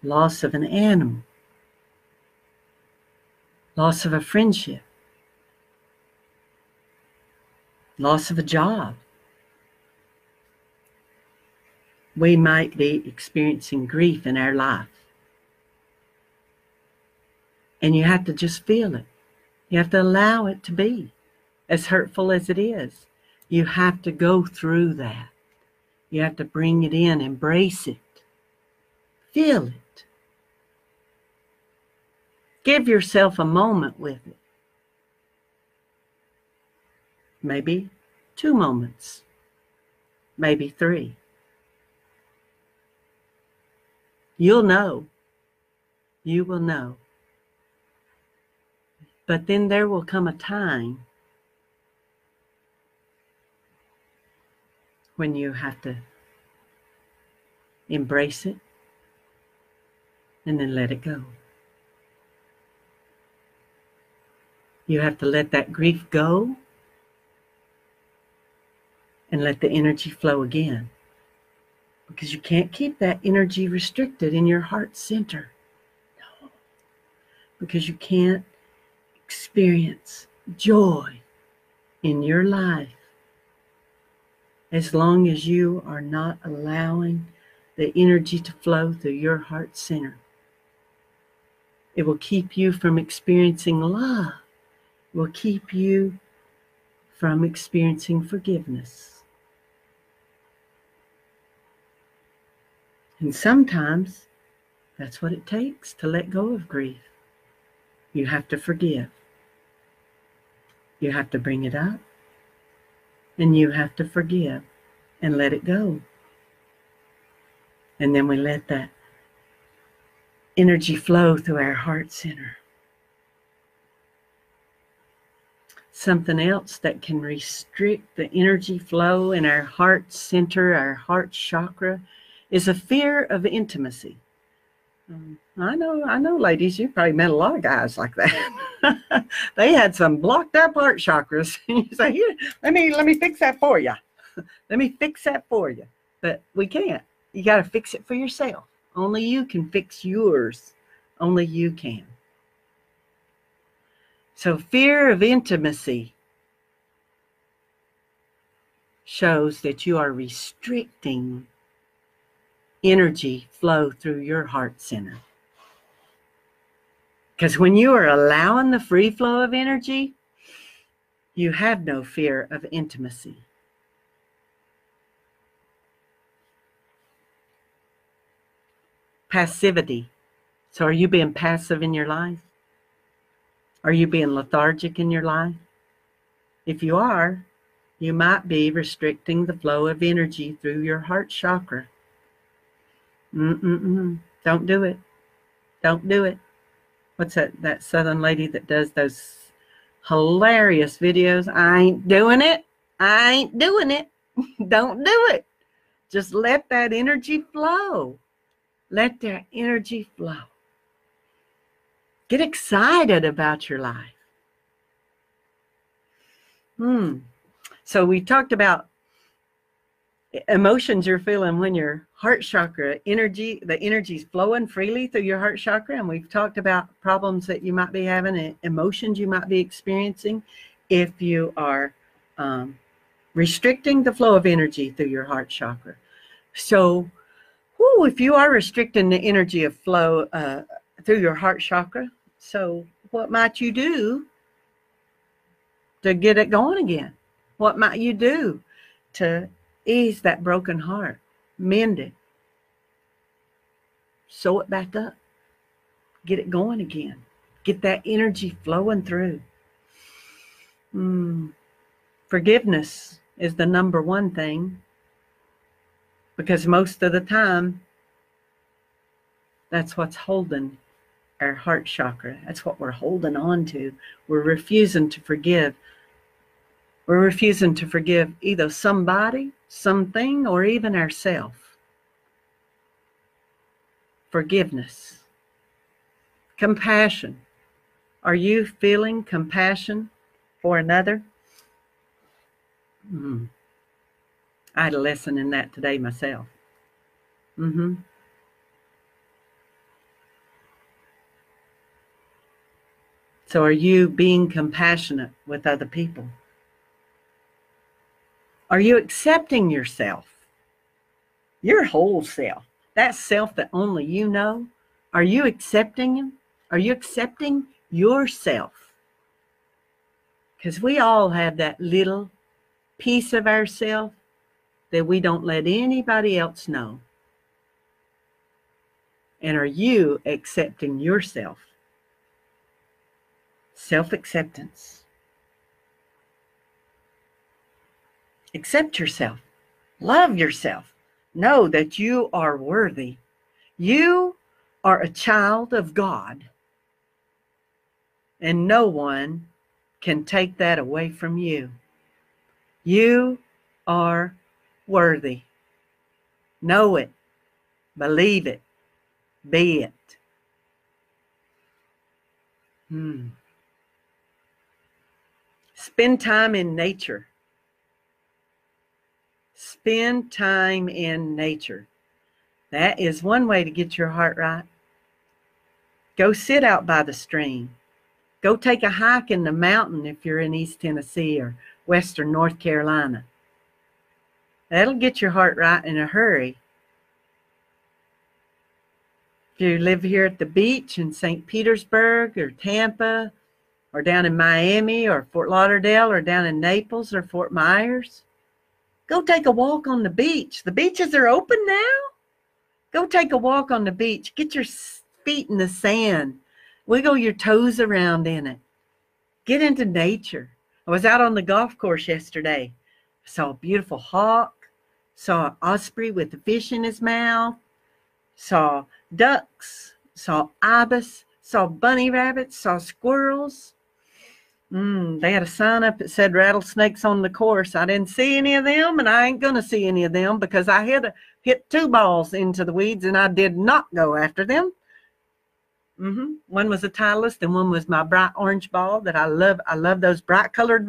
loss of an animal, loss of a friendship, loss of a job, we might be experiencing grief in our life. And you have to just feel it. You have to allow it to be, as hurtful as it is. You have to go through that. You have to bring it in, embrace it, feel it. Give yourself a moment with it. Maybe 2 moments, maybe 3. You'll know. You will know. But then there will come a time when you have to embrace it and then let it go. You have to let that grief go and let the energy flow again. Because you can't keep that energy restricted in your heart center. No. Because you can't experience joy in your life as long as you are not allowing the energy to flow through your heart center. It will keep you from experiencing love. It will keep you from experiencing forgiveness. And sometimes that's what it takes to let go of grief. You have to forgive. You have to bring it up. And you have to forgive and let it go. And then we let that energy flow through our heart center. Something else that can restrict the energy flow in our heart center, our heart chakra, is a fear of intimacy. I know, ladies, you probably met a lot of guys like that. They had some blocked up heart chakras. You say, here, let me fix that for you. Let me fix that for you. But we can't. You got to fix it for yourself. Only you can fix yours. Only you can. So fear of intimacy shows that you are restricting energy flow through your heart center. Because when you are allowing the free flow of energy, you have no fear of intimacy. Passivity. So are you being passive in your life? Are you being lethargic in your life? If you are, you might be restricting the flow of energy through your heart chakra. Don't do it. Don't do it. What's that Southern lady that does those hilarious videos? I ain't doing it. I ain't doing it. Don't do it. Just let that energy flow. Let that energy flow. Get excited about your life. So we talked about emotions you're feeling when your heart chakra energy, the energy's flowing freely through your heart chakra. And we've talked about problems that you might be having and emotions you might be experiencing if you are restricting the flow of energy through your heart chakra. So if you are restricting the energy of flow through your heart chakra, so what might you do to get it going again? What might you do to ease that broken heart? Mend it. Sew it back up. Get it going again. Get that energy flowing through. Forgiveness is the number one thing, because most of the time, that's what's holding our heart chakra. That's what we're holding on to. We're refusing to forgive. We're refusing to forgive either somebody, something, or even ourselves. Forgiveness. Compassion. Are you feeling compassion for another? I had a lesson in that today myself. So are you being compassionate with other people? Are you accepting yourself? Your whole self. That self that only you know. Are you accepting him? Are you accepting yourself? Because we all have that little piece of ourselves that we don't let anybody else know. And are you accepting yourself? Self-acceptance. Accept yourself. Love yourself. Know that you are worthy. You are a child of God. And no one can take that away from you. You are worthy. Know it. Believe it. Be it. Spend time in nature. Spend time in nature. That is one way to get your heart right. Go sit out by the stream. Go take a hike in the mountain if you're in East Tennessee or Western North Carolina. That'll get your heart right in a hurry. If you live here at the beach in St. Petersburg or Tampa or down in Miami or Fort Lauderdale or down in Naples or Fort Myers, go take a walk on the beach. The beaches are open now. Go take a walk on the beach. Get your feet in the sand. Wiggle your toes around in it. Get into nature. I was out on the golf course yesterday. I saw a beautiful hawk. Saw an osprey with a fish in his mouth. Saw ducks. Saw ibis. Saw bunny rabbits. Saw squirrels. They had a sign up that said rattlesnakes on the course. I didn't see any of them, and I ain't going to see any of them because I hit 2 balls into the weeds, and I did not go after them. One was a Titleist, and one was my bright orange ball that I love. I love those bright colored.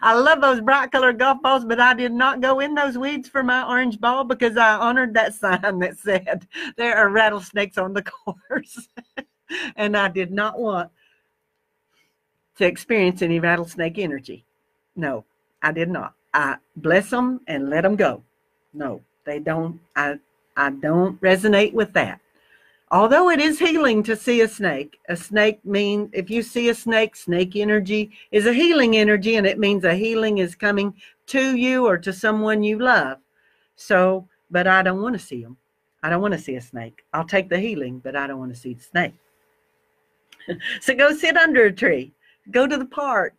I love those bright colored golf balls, but I did not go in those weeds for my orange ball because I honored that sign that said there are rattlesnakes on the course. And I did not want to experience any rattlesnake energy. No, I did not. I bless them and let them go. No, they don't. I don't resonate with that. Although it is healing to see a snake means, if you see a snake energy is a healing energy, and it means a healing is coming to you or to someone you love. So, but I don't want to see them. I don't want to see a snake. I'll take the healing, but I don't want to see the snake. So go sit under a tree. Go to the park.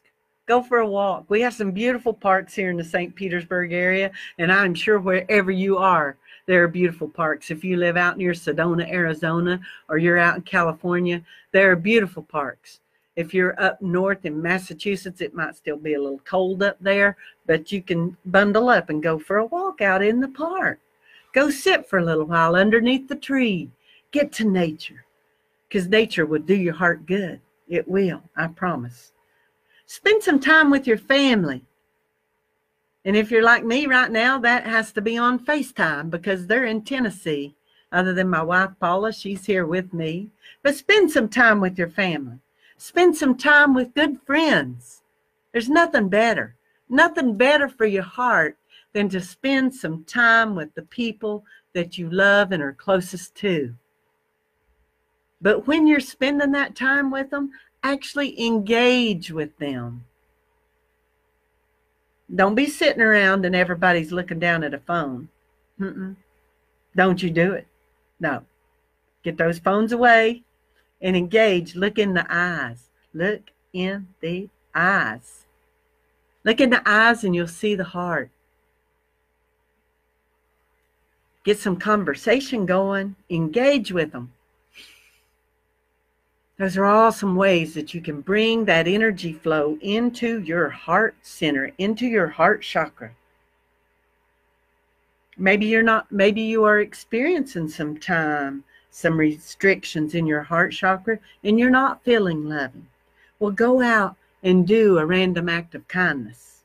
Go for a walk. We have some beautiful parks here in the St. Petersburg area, and I'm sure wherever you are, there are beautiful parks. If you live out near Sedona, Arizona, or you're out in California, there are beautiful parks. If you're up north in Massachusetts, it might still be a little cold up there, but you can bundle up and go for a walk out in the park. Go sit for a little while underneath the tree. Get to nature, because nature will do your heart good. It will, I promise. Spend some time with your family. And if you're like me right now, that has to be on FaceTime because they're in Tennessee. Other than my wife, Paula, she's here with me. But spend some time with your family. Spend some time with good friends. There's nothing better for your heart than to spend some time with the people that you love and are closest to. But when you're spending that time with them, actually engage with them. Don't be sitting around and everybody's looking down at a phone. Don't you do it. No. Get those phones away and engage. Look in the eyes. Look in the eyes. Look in the eyes and you'll see the heart. Get some conversation going. Engage with them. Those are all some ways that you can bring that energy flow into your heart center, into your heart chakra. Maybe you are experiencing some restrictions in your heart chakra, and you're not feeling loving. Well, go out and do a random act of kindness.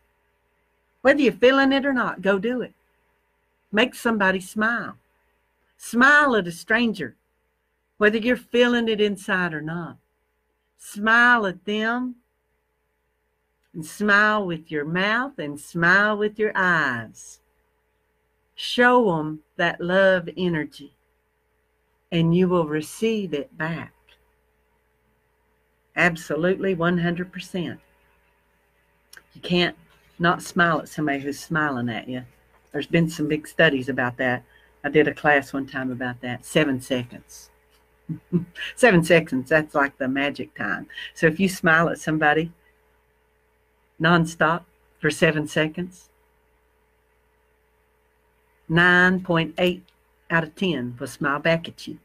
Whether you're feeling it or not, go do it. Make somebody smile. Smile at a stranger. Whether you're feeling it inside or not. Smile at them and smile with your mouth and smile with your eyes. Show them that love energy and you will receive it back. Absolutely 100%. You can't not smile at somebody who's smiling at you. There's been some big studies about that. I did a class one time about that. 7 seconds. 7 seconds, that's like the magic time. So if you smile at somebody nonstop for 7 seconds, 9.8 out of 10 will smile back at you.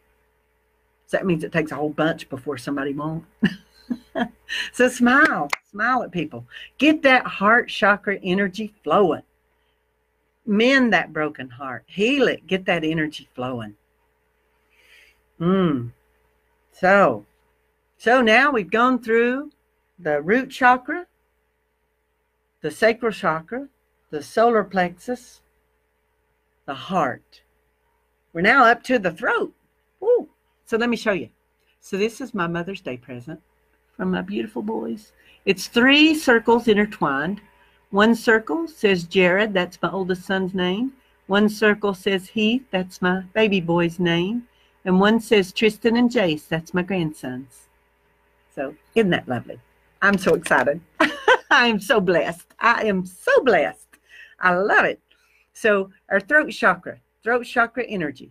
So that means it takes a whole bunch before somebody won't. So smile at people. Get that heart chakra energy flowing. Mend that broken heart. Heal it. Get that energy flowing. So now we've gone through the root chakra, the sacral chakra, the solar plexus, the heart. We're now up to the throat. Ooh. So let me show you. So this is my Mother's Day present from my beautiful boys. It's 3 circles intertwined. One circle says Jared, that's my oldest son's name. One circle says Heath, that's my baby boy's name. And one says Tristan and Jace, that's my grandsons. So isn't that lovely? I'm so excited. I am so blessed. I am so blessed. I love it. So our throat chakra energy.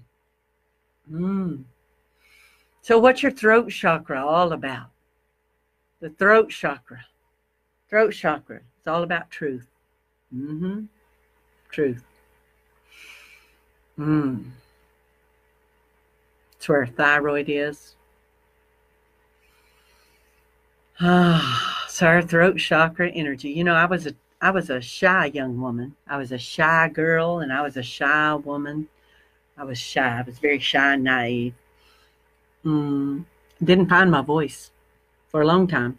So what's your throat chakra all about? The throat chakra. Throat chakra. It's all about truth. Truth. It's where our thyroid is. So our throat chakra energy. You know, I was a shy young woman. I was a shy girl and I was a shy woman. I was shy. I was very shy and naive. Didn't find my voice for a long time.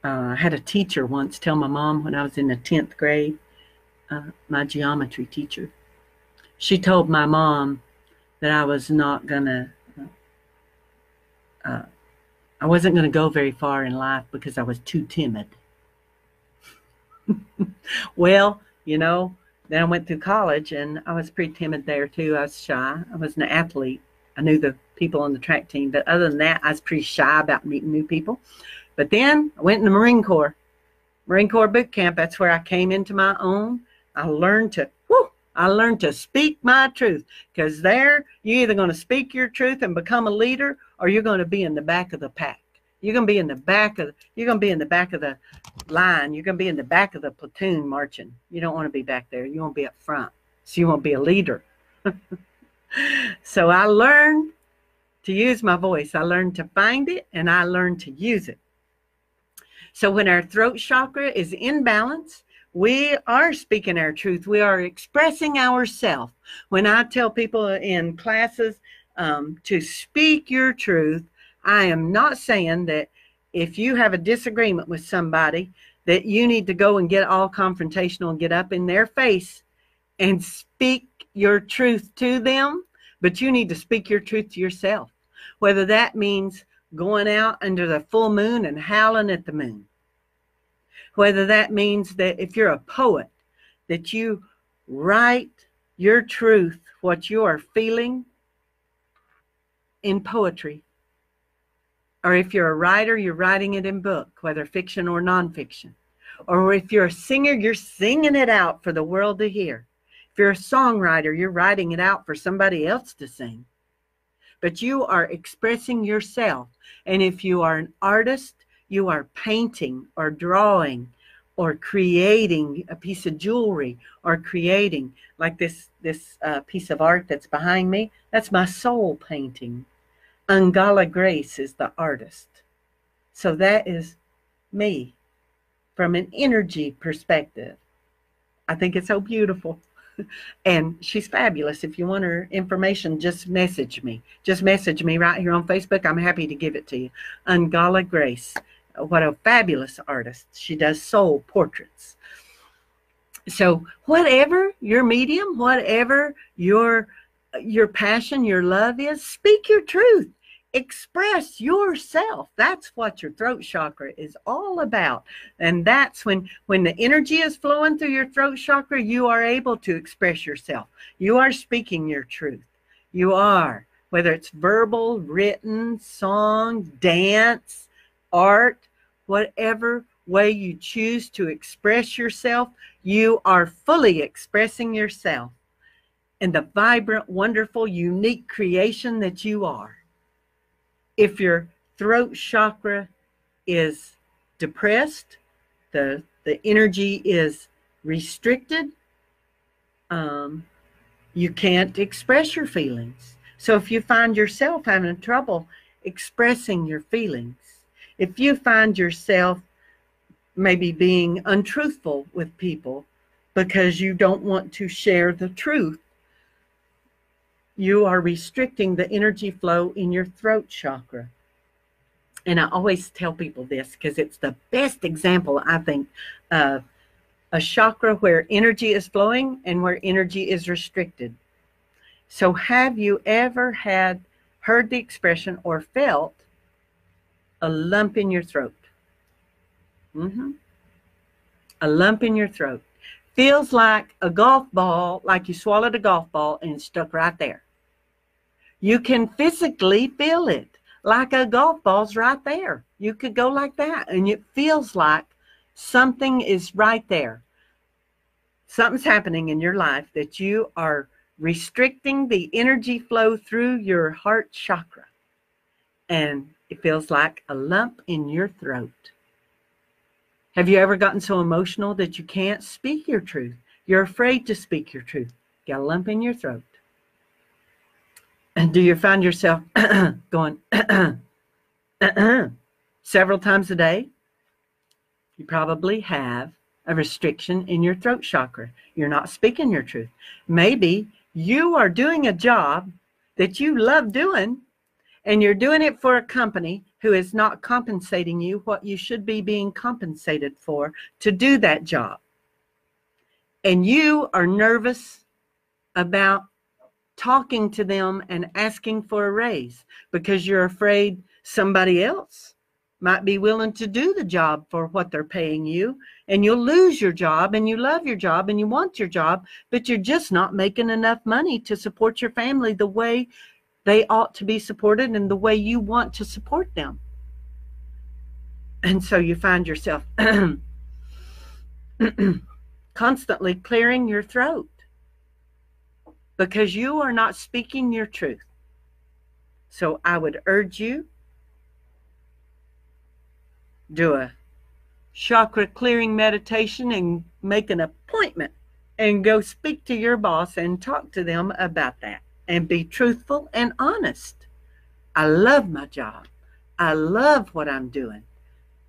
I had a teacher once tell my mom when I was in the 10th grade, my geometry teacher, she told my mom that I was not gonna, I wasn't gonna go very far in life because I was too timid. Well, you know, then I went through college and I was pretty timid there too. I was shy. I was an athlete. I knew the people on the track team, but other than that, I was pretty shy about meeting new people. But then I went in the Marine Corps boot camp. That's where I came into my own. I learned to speak my truth, because there you're either going to speak your truth and become a leader, or you're going to be in the back of the pack. You're going to be in the back of the line. You're going to be in the back of the platoon marching. You don't want to be back there. You want to be up front. So you want to be a leader. So I learned to use my voice. I learned to find it, and I learned to use it. So when our throat chakra is in balance, we are speaking our truth. We are expressing ourselves. When I tell people in classes to speak your truth, I am not saying that if you have a disagreement with somebody that you need to go and get all confrontational and get up in their face and speak your truth to them, but you need to speak your truth to yourself. Whether that means going out under the full moon and howling at the moon. Whether that means that if you're a poet, that you write your truth, what you are feeling, in poetry. Or if you're a writer, you're writing it in book, whether fiction or nonfiction. Or if you're a singer, you're singing it out for the world to hear. If you're a songwriter, you're writing it out for somebody else to sing. But you are expressing yourself. And if you are an artist, you are painting or drawing or creating a piece of jewelry, or creating like this piece of art that's behind me. That's my soul painting. Angala Grace is the artist. So that is me from an energy perspective. I think it's so beautiful. And she's fabulous. If you want her information, just message me. Just message me right here on Facebook. I'm happy to give it to you. Angala Grace. What a fabulous artist. She does soul portraits. So whatever your medium, whatever your passion, your love is, speak your truth. Express yourself. That's what your throat chakra is all about. And that's when the energy is flowing through your throat chakra, you are able to express yourself. You are speaking your truth. You are, whether it's verbal, written, song, dance, art, whatever way you choose to express yourself, you are fully expressing yourself in the vibrant, wonderful, unique creation that you are. If your throat chakra is depressed, the energy is restricted, you can't express your feelings. So if you find yourself having trouble expressing your feelings, if you find yourself maybe being untruthful with people because you don't want to share the truth, you are restricting the energy flow in your throat chakra. And I always tell people this because it's the best example, I think, of a chakra where energy is flowing and where energy is restricted. So have you ever heard the expression or felt a lump in your throat? A lump in your throat. Feels like a golf ball, like you swallowed a golf ball and it's stuck right there. You can physically feel it, like a golf ball's right there. You could go like that, and it feels like something is right there. Something's happening in your life that you are restricting the energy flow through your heart chakra. And it feels like a lump in your throat. Have you ever gotten so emotional that you can't speak your truth? You're afraid to speak your truth. You got a lump in your throat. And do you find yourself going several times a day? You probably have a restriction in your throat chakra. You're not speaking your truth. Maybe you are doing a job that you love doing, and you're doing it for a company who is not compensating you what you should be being compensated for to do that job. And you are nervous about talking to them and asking for a raise because you're afraid somebody else might be willing to do the job for what they're paying you, and you'll lose your job, and you love your job and you want your job, but you're just not making enough money to support your family the way they ought to be supported and the way you want to support them. And so you find yourself constantly clearing your throat because you are not speaking your truth. So I would urge you, do a chakra clearing meditation and make an appointment and go speak to your boss and talk to them about that and be truthful and honest. I love my job. I love what I'm doing.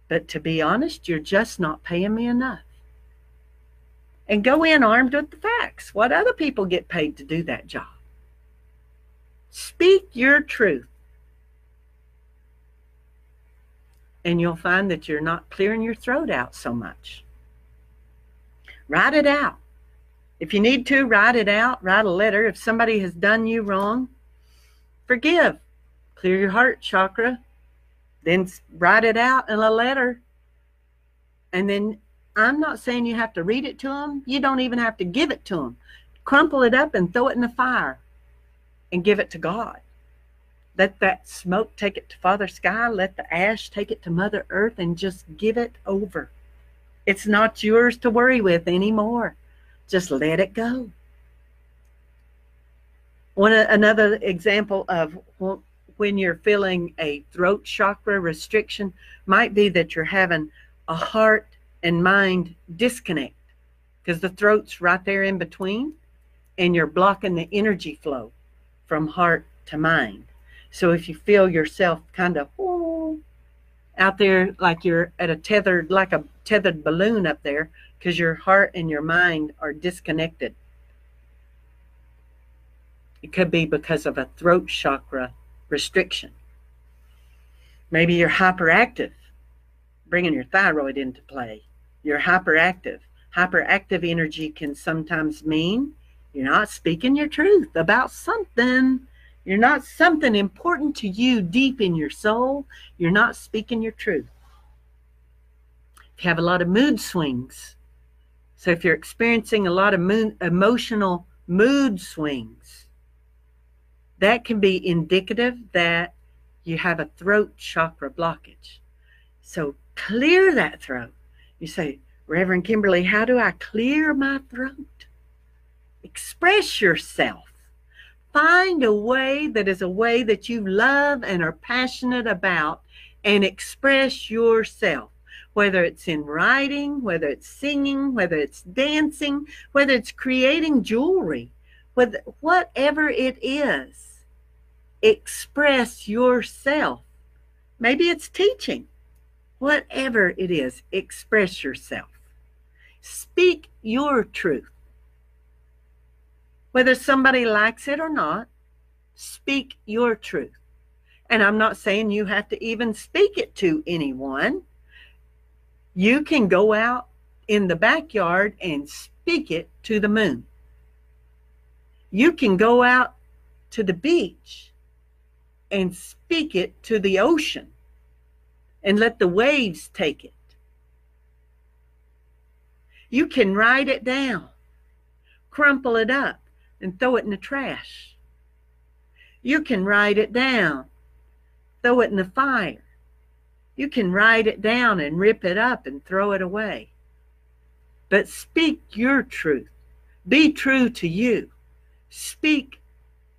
But to be honest, you're just not paying me enough. And go in armed with the facts. What other people get paid to do that job? Speak your truth. And you'll find that you're not clearing your throat out so much. Write it out. If you need to, write it out. Write a letter. If somebody has done you wrong, forgive. Clear your heart chakra. Then write it out in a letter. And then I'm not saying you have to read it to them. You don't even have to give it to them. Crumple it up and throw it in the fire and give it to God. Let that smoke take it to Father Sky. Let the ash take it to Mother Earth and just give it over. It's not yours to worry with anymore. Just let it go. Another example of when you're feeling a throat chakra restriction might be that you're having a heart and mind disconnect because the throat's right there in between and you're blocking the energy flow from heart to mind. So if you feel yourself kind of out there like you're at a tethered balloon up there because your heart and your mind are disconnected, it could be because of a throat chakra restriction. Maybe you're hyperactive, bringing your thyroid into play. You're hyperactive. Hyperactive energy can sometimes mean you're not speaking your truth about something. You're not something important to you deep in your soul. You're not speaking your truth. If you have a lot of mood swings, so if you're experiencing a lot of emotional mood swings, that can be indicative that you have a throat chakra blockage. So clear that throat. You say, Reverend Kimberley, how do I clear my throat? Express yourself. Find a way that is a way that you love and are passionate about and express yourself, whether it's in writing, whether it's singing, whether it's dancing, whether it's creating jewelry, whatever it is, express yourself. Maybe it's teaching. Whatever it is, express yourself. Speak your truth. Whether somebody likes it or not, speak your truth. And I'm not saying you have to even speak it to anyone. You can go out in the backyard and speak it to the moon. You can go out to the beach and speak it to the ocean and let the waves take it. You can write it down, crumple it up, and throw it in the trash. You can write it down, throw it in the fire. You can write it down and rip it up and throw it away. But speak your truth. Be true to you. Speak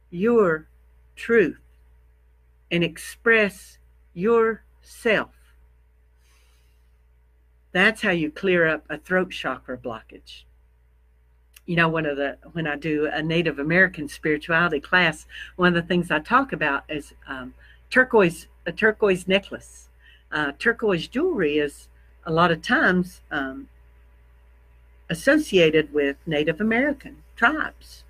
your truth and express yourself. That's how you clear up a throat chakra blockage. You know, when I do a Native American spirituality class, one of the things I talk about is a turquoise necklace. Turquoise jewelry is a lot of times associated with Native American tribes.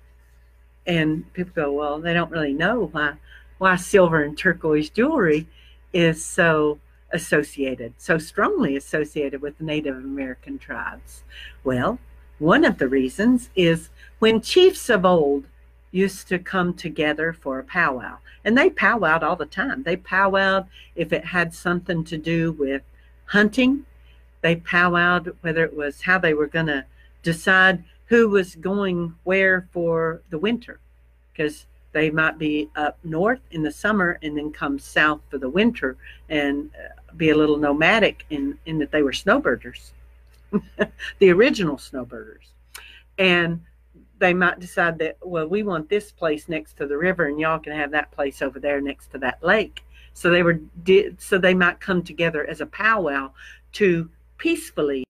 And people go, well, they don't really know why why silver and turquoise jewelry is so strongly associated with the Native American tribes. Well, one of the reasons is when chiefs of old used to come together for a powwow, and they powwowed all the time. They powwowed if it had something to do with hunting. They powwowed whether it was how they were going to decide who was going where for the winter, because they might be up north in the summer and then come south for the winter and be a little nomadic in that they were snowbirders, the original snowbirders. And they might decide that, well, we want this place next to the river and y'all can have that place over there next to that lake. So they might come together as a powwow to peacefully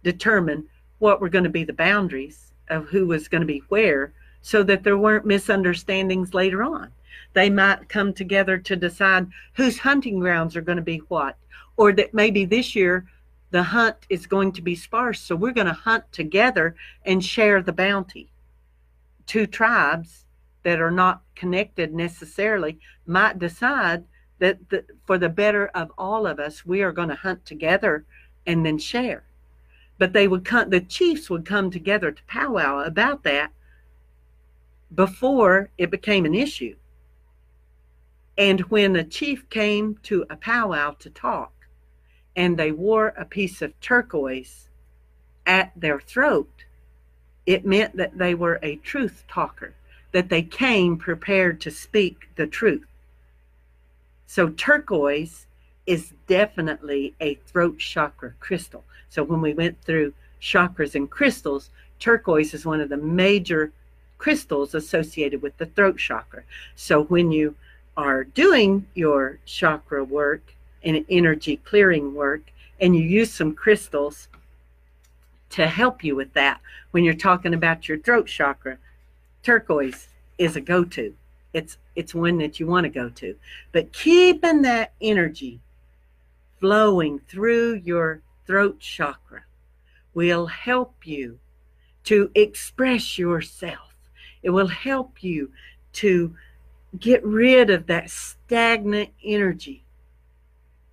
determine what were going to be the boundaries of who was going to be where, so that there weren't misunderstandings later on. They might come together to decide whose hunting grounds are going to be what, or that maybe this year the hunt is going to be sparse, so we're going to hunt together and share the bounty. Two tribes that are not connected necessarily might decide that for the better of all of us, we are going to hunt together and then share. But the chiefs would come together to powwow about that before it became an issue. And when a chief came to a powwow to talk and they wore a piece of turquoise at their throat, it meant that they were a truth talker, that they came prepared to speak the truth. So turquoise is definitely a throat chakra crystal. So when we went through chakras and crystals, turquoise is one of the major crystals associated with the throat chakra. So when you are doing your chakra work and energy clearing work, and you use some crystals to help you with that, when you're talking about your throat chakra, turquoise is a go-to. It's one that you want to go to. But keeping that energy flowing through your throat chakra will help you to express yourself. It will help you to get rid of that stagnant energy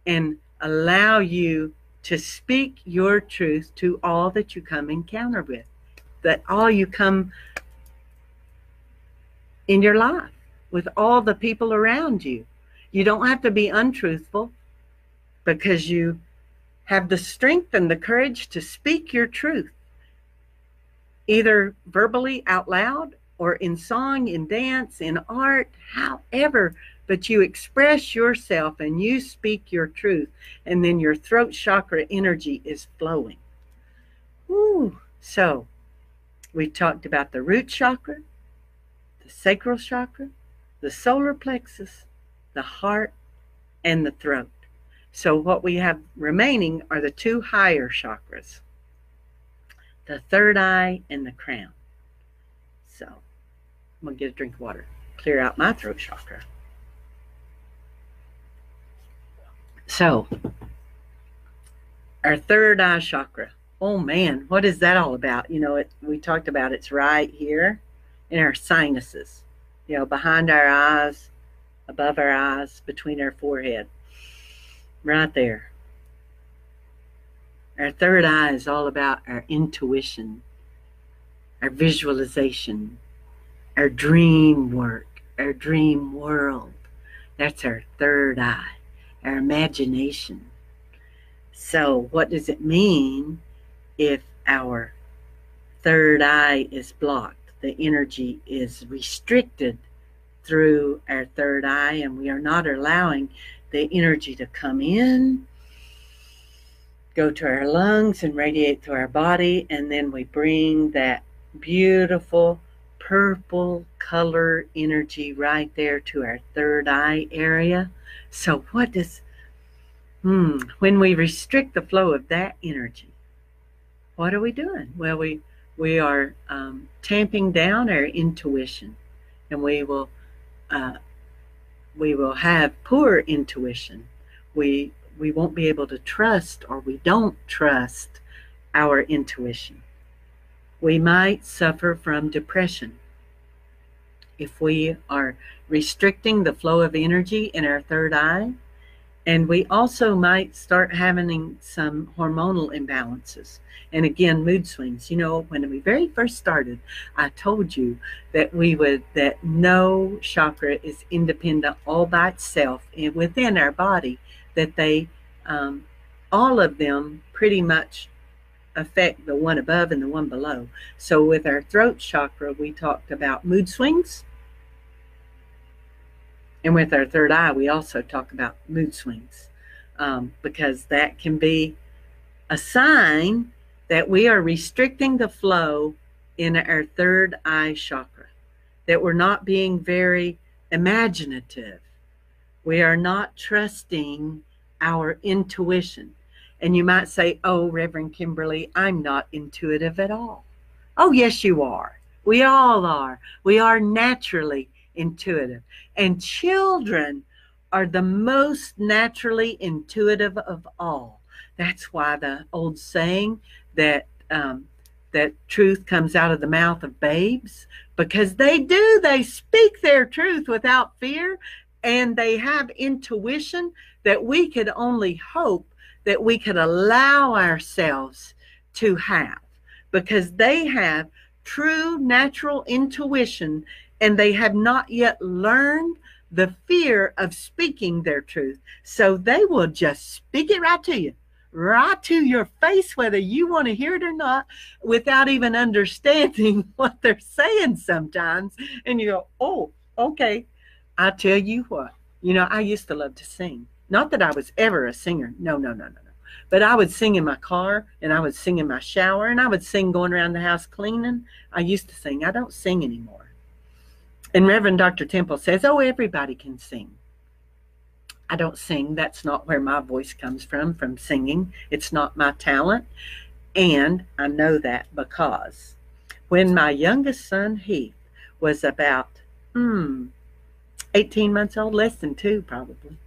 and allow you to speak your truth to all that you come encounter with, that all you come in your life with all the people around you. You don't have to be untruthful, because you have the strength and the courage to speak your truth, either verbally out loud or in song, in dance, in art, however, but you express yourself and you speak your truth, and then your throat chakra energy is flowing. Ooh. So we talked about the root chakra, the sacral chakra, the solar plexus, the heart, and the throat. So what we have remaining are the two higher chakras, the third eye and the crown. So I'm going to get a drink of water, clear out my throat chakra. So our third eye chakra, oh man, what is that all about? You know, we talked about it's right here in our sinuses, you know, behind our eyes, above our eyes, between our forehead. Right there. Our third eye is all about our intuition, our visualization, our dream work, our dream world. That's our third eye, our imagination. So what does it mean if our third eye is blocked? The energy is restricted through our third eye, and we are not allowing the energy to come in, go to our lungs and radiate through our body, and then we bring that beautiful purple color energy right there to our third eye area. So what does, when we restrict the flow of that energy, what are we doing? Well, we are tamping down our intuition, and we will have poor intuition. We won't be able to trust, or we don't trust our intuition. We might suffer from depression if we are restricting the flow of energy in our third eye. And we also might start having some hormonal imbalances. And again, mood swings. You know, when we very first started, I told you that that no chakra is independent all by itself within our body, that they, all of them pretty much affect the one above and the one below. So with our throat chakra, we talked about mood swings. And with our third eye, we also talk about mood swings, because that can be a sign that we are restricting the flow in our third eye chakra, that we're not being very imaginative. We are not trusting our intuition. And you might say, oh, Reverend Kimberly, I'm not intuitive at all. Oh, yes, you are. We all are. We are naturally intuitive. And children are the most naturally intuitive of all. That's why the old saying that that truth comes out of the mouth of babes, because they do. They speak their truth without fear, and they have intuition that we could only hope that we could allow ourselves to have, because they have true natural intuition, and they have not yet learned the fear of speaking their truth. So they will just speak it right to you, right to your face, whether you want to hear it or not, without even understanding what they're saying sometimes. And you go, oh, okay. I tell you what, you know, I used to love to sing. Not that I was ever a singer. No. But I would sing in my car, and I would sing in my shower, and I would sing going around the house cleaning. I used to sing. I don't sing anymore. And Reverend Dr. Temple says, oh, everybody can sing. I don't sing. That's not where my voice comes from singing. It's not my talent. And I know that because when my youngest son, Heath, was about 18 months old, less than 2 probably,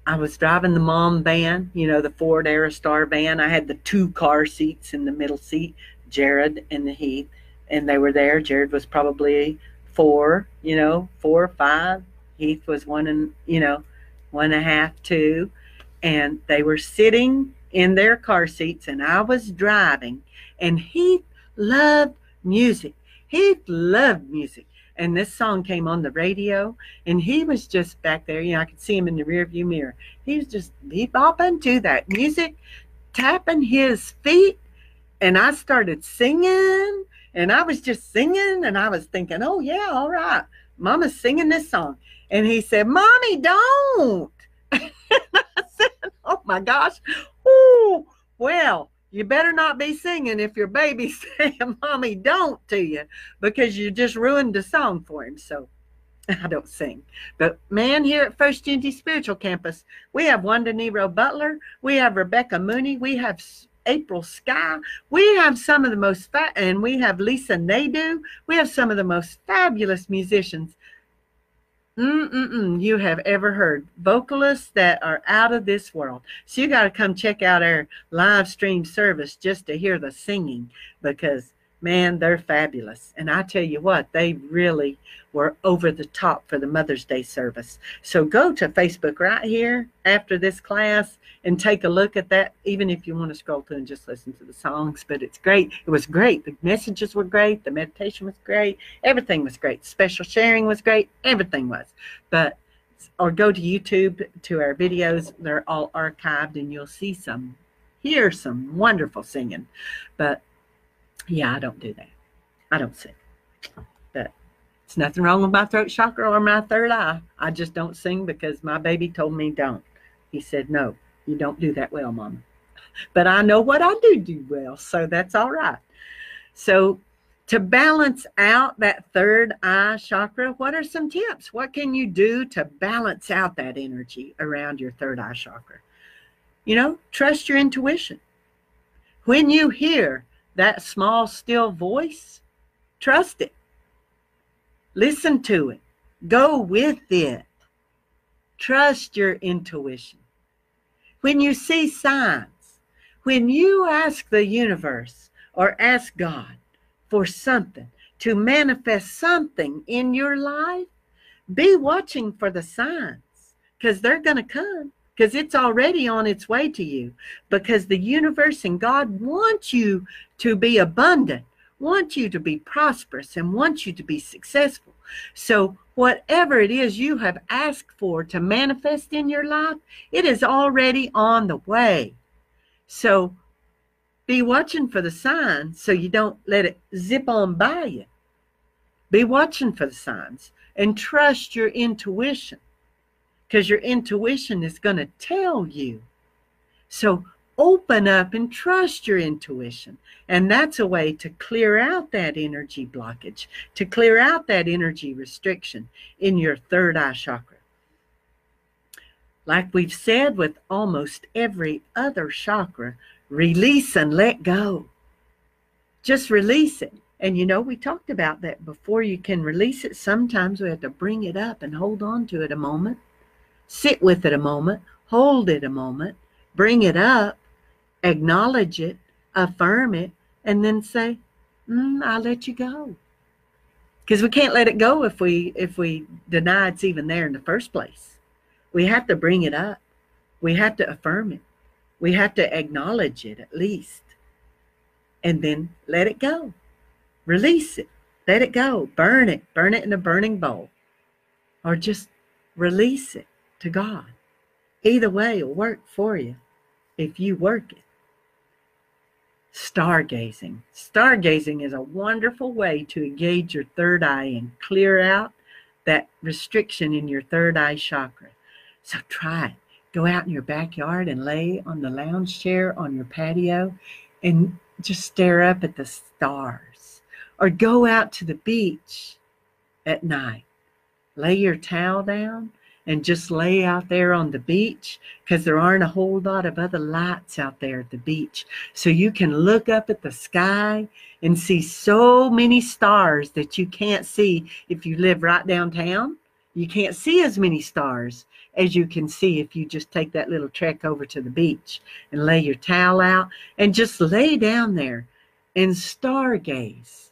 I was driving the mom van, you know, the Ford Aerostar van. I had the 2 car seats in the middle seat, Jared and Heath, and they were there. Jared was probably 4, 4 or 5. Heath was 1.5, 2. And they were sitting in their car seats, and I was driving. And Heath loved music. Heath loved music. And this song came on the radio, and he was just back there. I could see him in the rearview mirror. He was just bebopping to that music, tapping his feet. And I started singing, and I was just singing, and I was thinking, oh, yeah, all right. Mama's singing this song. And he said, Mommy, don't. And I said, oh, my gosh. Ooh, well, you better not be singing if your baby's saying, Mommy, don't to you, because you just ruined the song for him. So I don't sing. But, man, here at First Unity Spiritual Campus, we have Wanda Nero Butler. We have Rebecca Mooney. We have April Sky. We have some of the most and we have Lisa Nadeau. We have some of the most fabulous musicians you have ever heard. Vocalists that are out of this world. So you got to come check out our live stream service just to hear the singing, because, man, they're fabulous. And I tell you what, they really were over the top for the Mother's Day service. So go to Facebook right here after this class and take a look at that, even if you want to scroll through and just listen to the songs. But it's great. It was great. The messages were great. The meditation was great. Everything was great. Special sharing was great. Everything was. Or go to YouTube to our videos. They're all archived, and you'll hear some wonderful singing. But yeah, I don't do that. I don't sing. But it's nothing wrong with my throat chakra or my third eye. I just don't sing because my baby told me don't. He said, no, you don't do that well, Mama. But I know what I do well, so that's all right. So to balance out that third eye chakra, what are some tips? What can you do to balance out that energy around your third eye chakra? Trust your intuition. When you hear that small, still voice, trust it. Listen to it. Go with it. Trust your intuition. When you see signs, when you ask the universe or ask God for something, to manifest something in your life, be watching for the signs, because they're going to come, because it's already on its way to you, because the universe and God want you to be abundant, want you to be prosperous, and want you to be successful. So whatever it is you have asked for to manifest in your life, it is already on the way. So be watching for the signs so you don't let it zip on by you. Be watching for the signs and trust your intuition, because your intuition is going to tell you. So open up and trust your intuition. And that's a way to clear out that energy blockage, to clear out that energy restriction in your third eye chakra. Like we've said with almost every other chakra, release and let go. Just release it. And you know, we talked about that before. You can release it. Sometimes we have to bring it up and hold on to it a moment. Sit with it a moment. Hold it a moment. Bring it up. Acknowledge it. Affirm it. And then say, I'll let you go. Because we can't let it go if we deny it's even there in the first place. We have to bring it up. We have to affirm it. We have to acknowledge it at least. And then let it go. Release it. Let it go. Burn it. Burn it in a burning bowl. Or just release it to God. Either way will work for you if you work it. Stargazing. Stargazing is a wonderful way to engage your third eye and clear out that restriction in your third eye chakra. So try it. Go out in your backyard and lay on the lounge chair on your patio and just stare up at the stars. Or go out to the beach at night. Lay your towel down and just lay out there on the beach, because there aren't a whole lot of other lights out there at the beach. So you can look up at the sky and see so many stars that you can't see if you live right downtown. You can't see as many stars as you can see if you just take that little trek over to the beach and lay your towel out and just lay down there and stargaze.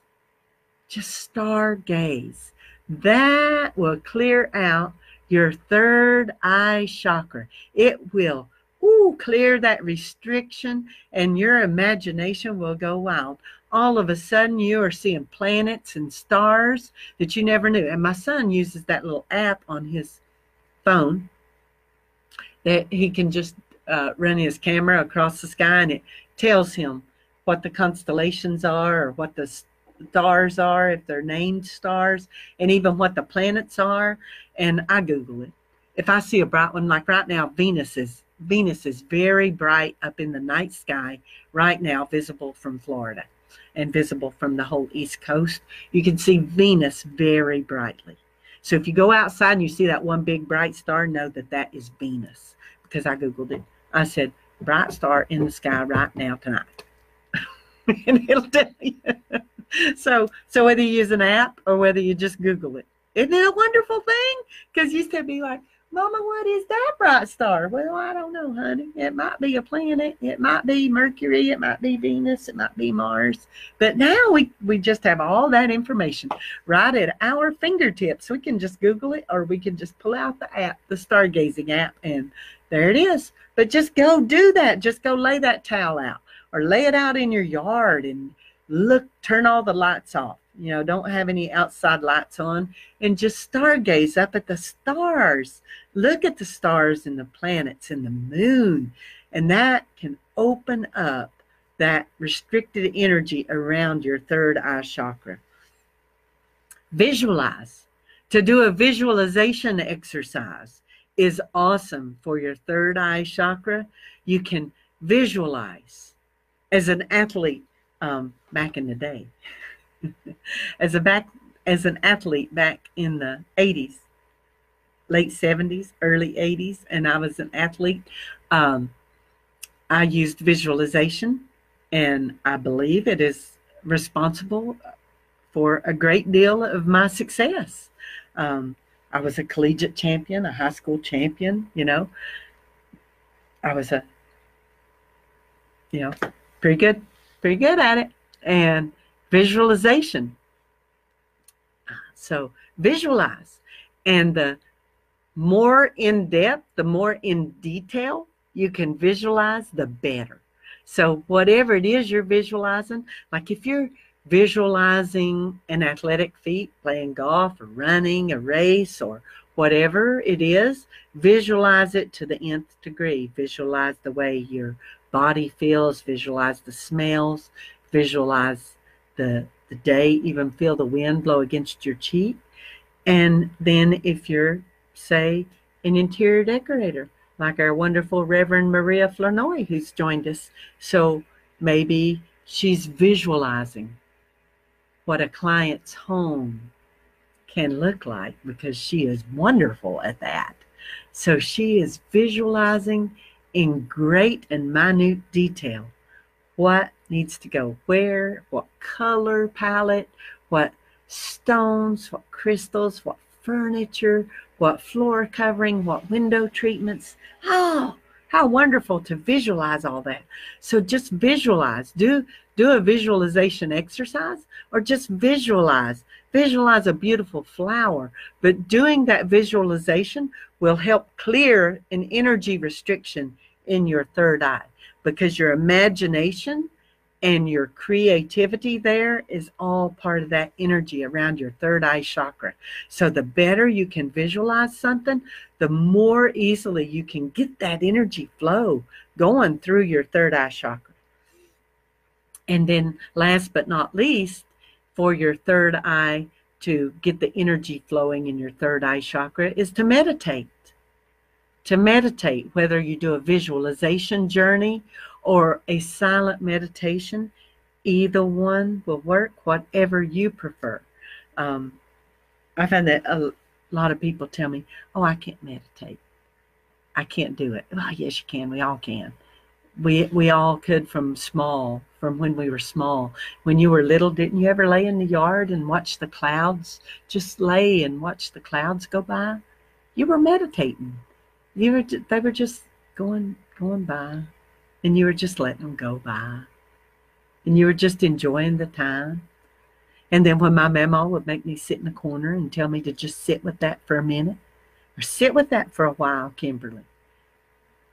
Just stargaze. That will clear out your third eye chakra. It will clear that restriction, and your imagination will go wild. All of a sudden you are seeing planets and stars that you never knew. And my son uses that little app on his phone that he can just run his camera across the sky, and it tells him what the constellations are, or what the stars are, if they're named stars, and even what the planets are. And I Google it. If I see a bright one, like right now, Venus is very bright up in the night sky right now, visible from Florida and visible from the whole East Coast. You can see Venus very brightly. So if you go outside and you see that one big bright star, know that that is Venus, because I Googled it. I said, bright star in the sky right now tonight. And it'll tell you. So whether you use an app or whether you just Google it, isn't it a wonderful thing? Because you used to be like, Mama, what is that bright star? Well, I don't know, honey. It might be a planet. It might be Mercury. It might be Venus. It might be Mars. But now we just have all that information right at our fingertips. We can just Google it, or we can just pull out the app, the stargazing app, and there it is. But just go do that. Just go lay that towel out, or lay it out in your yard and look, turn all the lights off. You know, don't have any outside lights on, and just stargaze up at the stars. Look at the stars and the planets and the moon, and that can open up that restricted energy around your third eye chakra. Visualize. To do a visualization exercise is awesome for your third eye chakra. You can visualize as an athlete back in the day. As an athlete back in the 80s, late 70s, early 80s, and I was an athlete, I used visualization, and I believe it is responsible for a great deal of my success. I was a collegiate champion, a high school champion, you know. I was pretty good at it. And visualization. So visualize. And the more in depth, the more in detail you can visualize, the better. So whatever it is you're visualizing, like if you're visualizing an athletic feat, playing golf or running a race or whatever it is, visualize it to the nth degree. Visualize the way your body feels, visualize the smells, visualize the day, even feel the wind blow against your cheek. And then if you're, say, an interior decorator, like our wonderful Reverend Maria Flournoy, who's joined us. So maybe she's visualizing what a client's home can look like, because she is wonderful at that. So she is visualizing in great and minute detail what needs to go where, what color palette, what stones, what crystals, what furniture, what floor covering, what window treatments. Oh, how wonderful to visualize all that. So just visualize. Do a visualization exercise, or just visualize. Visualize a beautiful flower. But doing that visualization will help clear an energy restriction in your third eye, because your imagination and your creativity there is all part of that energy around your third eye chakra. So the better you can visualize something, the more easily you can get that energy flow going through your third eye chakra. And then last but not least, for your third eye to get the energy flowing in your third eye chakra is to meditate. To meditate, whether you do a visualization journey or a silent meditation, either one will work, whatever you prefer. I find that a lot of people tell me, oh, I can't meditate. I can't do it. Oh, yes, you can. We all can. We all could from when we were small. When you were little, didn't you ever lay in the yard and watch the clouds? Just lay and watch the clouds go by? You were meditating. They were just going by, and you were just letting them go by, and you were just enjoying the time. And then when my mama would make me sit in the corner and tell me to just sit with that for a minute, or sit with that for a while, Kimberly,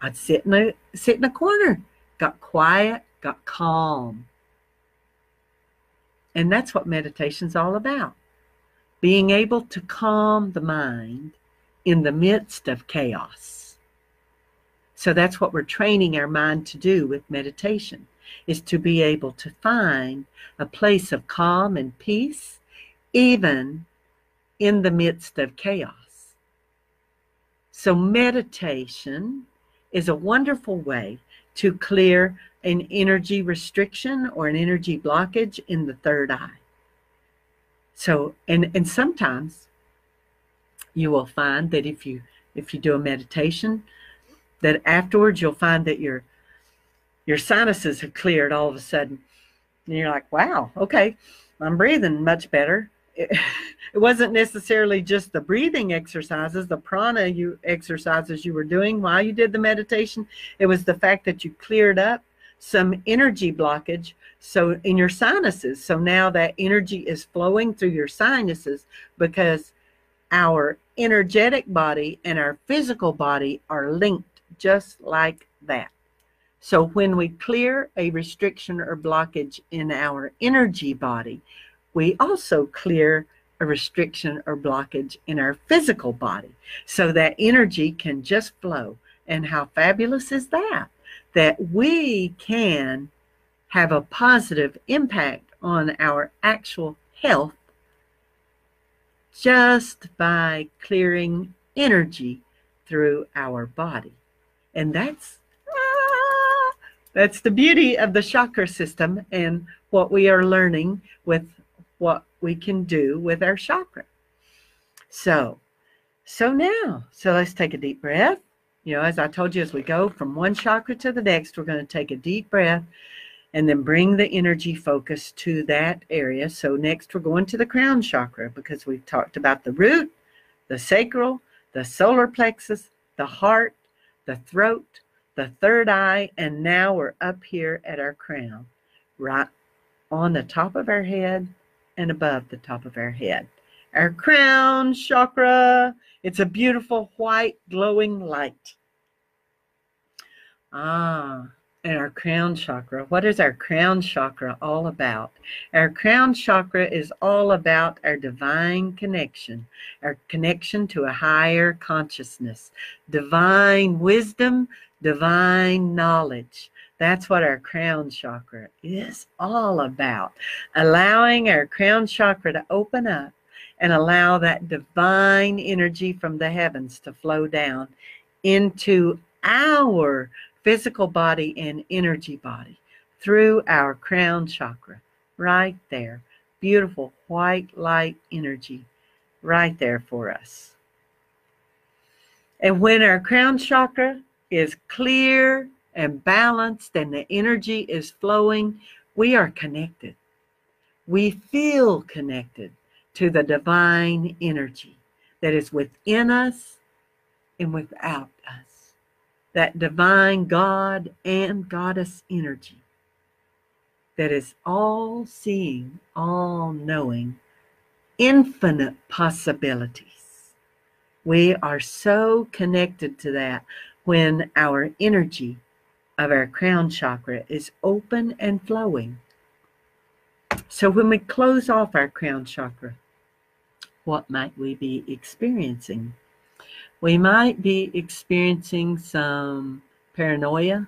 I'd sit in the corner, got quiet, got calm. And that's what meditation's all about, being able to calm the mind in the midst of chaos. So that's what we're training our mind to do with meditation, is to be able to find a place of calm and peace, even in the midst of chaos. So meditation is a wonderful way to clear an energy restriction or an energy blockage in the third eye. So, and sometimes you will find that if you do a meditation, that afterwards you'll find that your sinuses have cleared all of a sudden. And you're like, wow, okay, I'm breathing much better. It wasn't necessarily just the breathing exercises, the prana exercises you were doing while you did the meditation. It was the fact that you cleared up some energy blockage so in your sinuses. So now that energy is flowing through your sinuses, because our energetic body and our physical body are linked just like that. So when we clear a restriction or blockage in our energy body, we also clear a restriction or blockage in our physical body, so that energy can just flow. And how fabulous is that? That we can have a positive impact on our actual health just by clearing energy through our body. And that's the beauty of the chakra system and what we are learning with what we can do with our chakra. So let's take a deep breath. You know, as I told you, as we go from one chakra to the next, we're going to take a deep breath and then bring the energy focus to that area. So next we're going to the crown chakra, because we've talked about the root, the sacral, the solar plexus, the heart, the throat, the third eye, and now we're up here at our crown, right on the top of our head and above the top of our head. our crown chakra. It's a beautiful white glowing light. And our crown chakra. What is our crown chakra all about? Our crown chakra is all about our divine connection, our connection to a higher consciousness, divine wisdom, divine knowledge. That's what our crown chakra is all about. Allowing our crown chakra to open up and allow that divine energy from the heavens to flow down into our physical body and energy body through our crown chakra. Right there. Beautiful white light energy right there for us. And when our crown chakra is clear and balanced and the energy is flowing, we are connected. We feel connected to the divine energy that is within us and without us. That divine God and Goddess energy that is all-seeing, all-knowing, infinite possibilities. We are so connected to that when our energy of our crown chakra is open and flowing. So when we close off our crown chakra, what might we be experiencing? We might be experiencing some paranoia.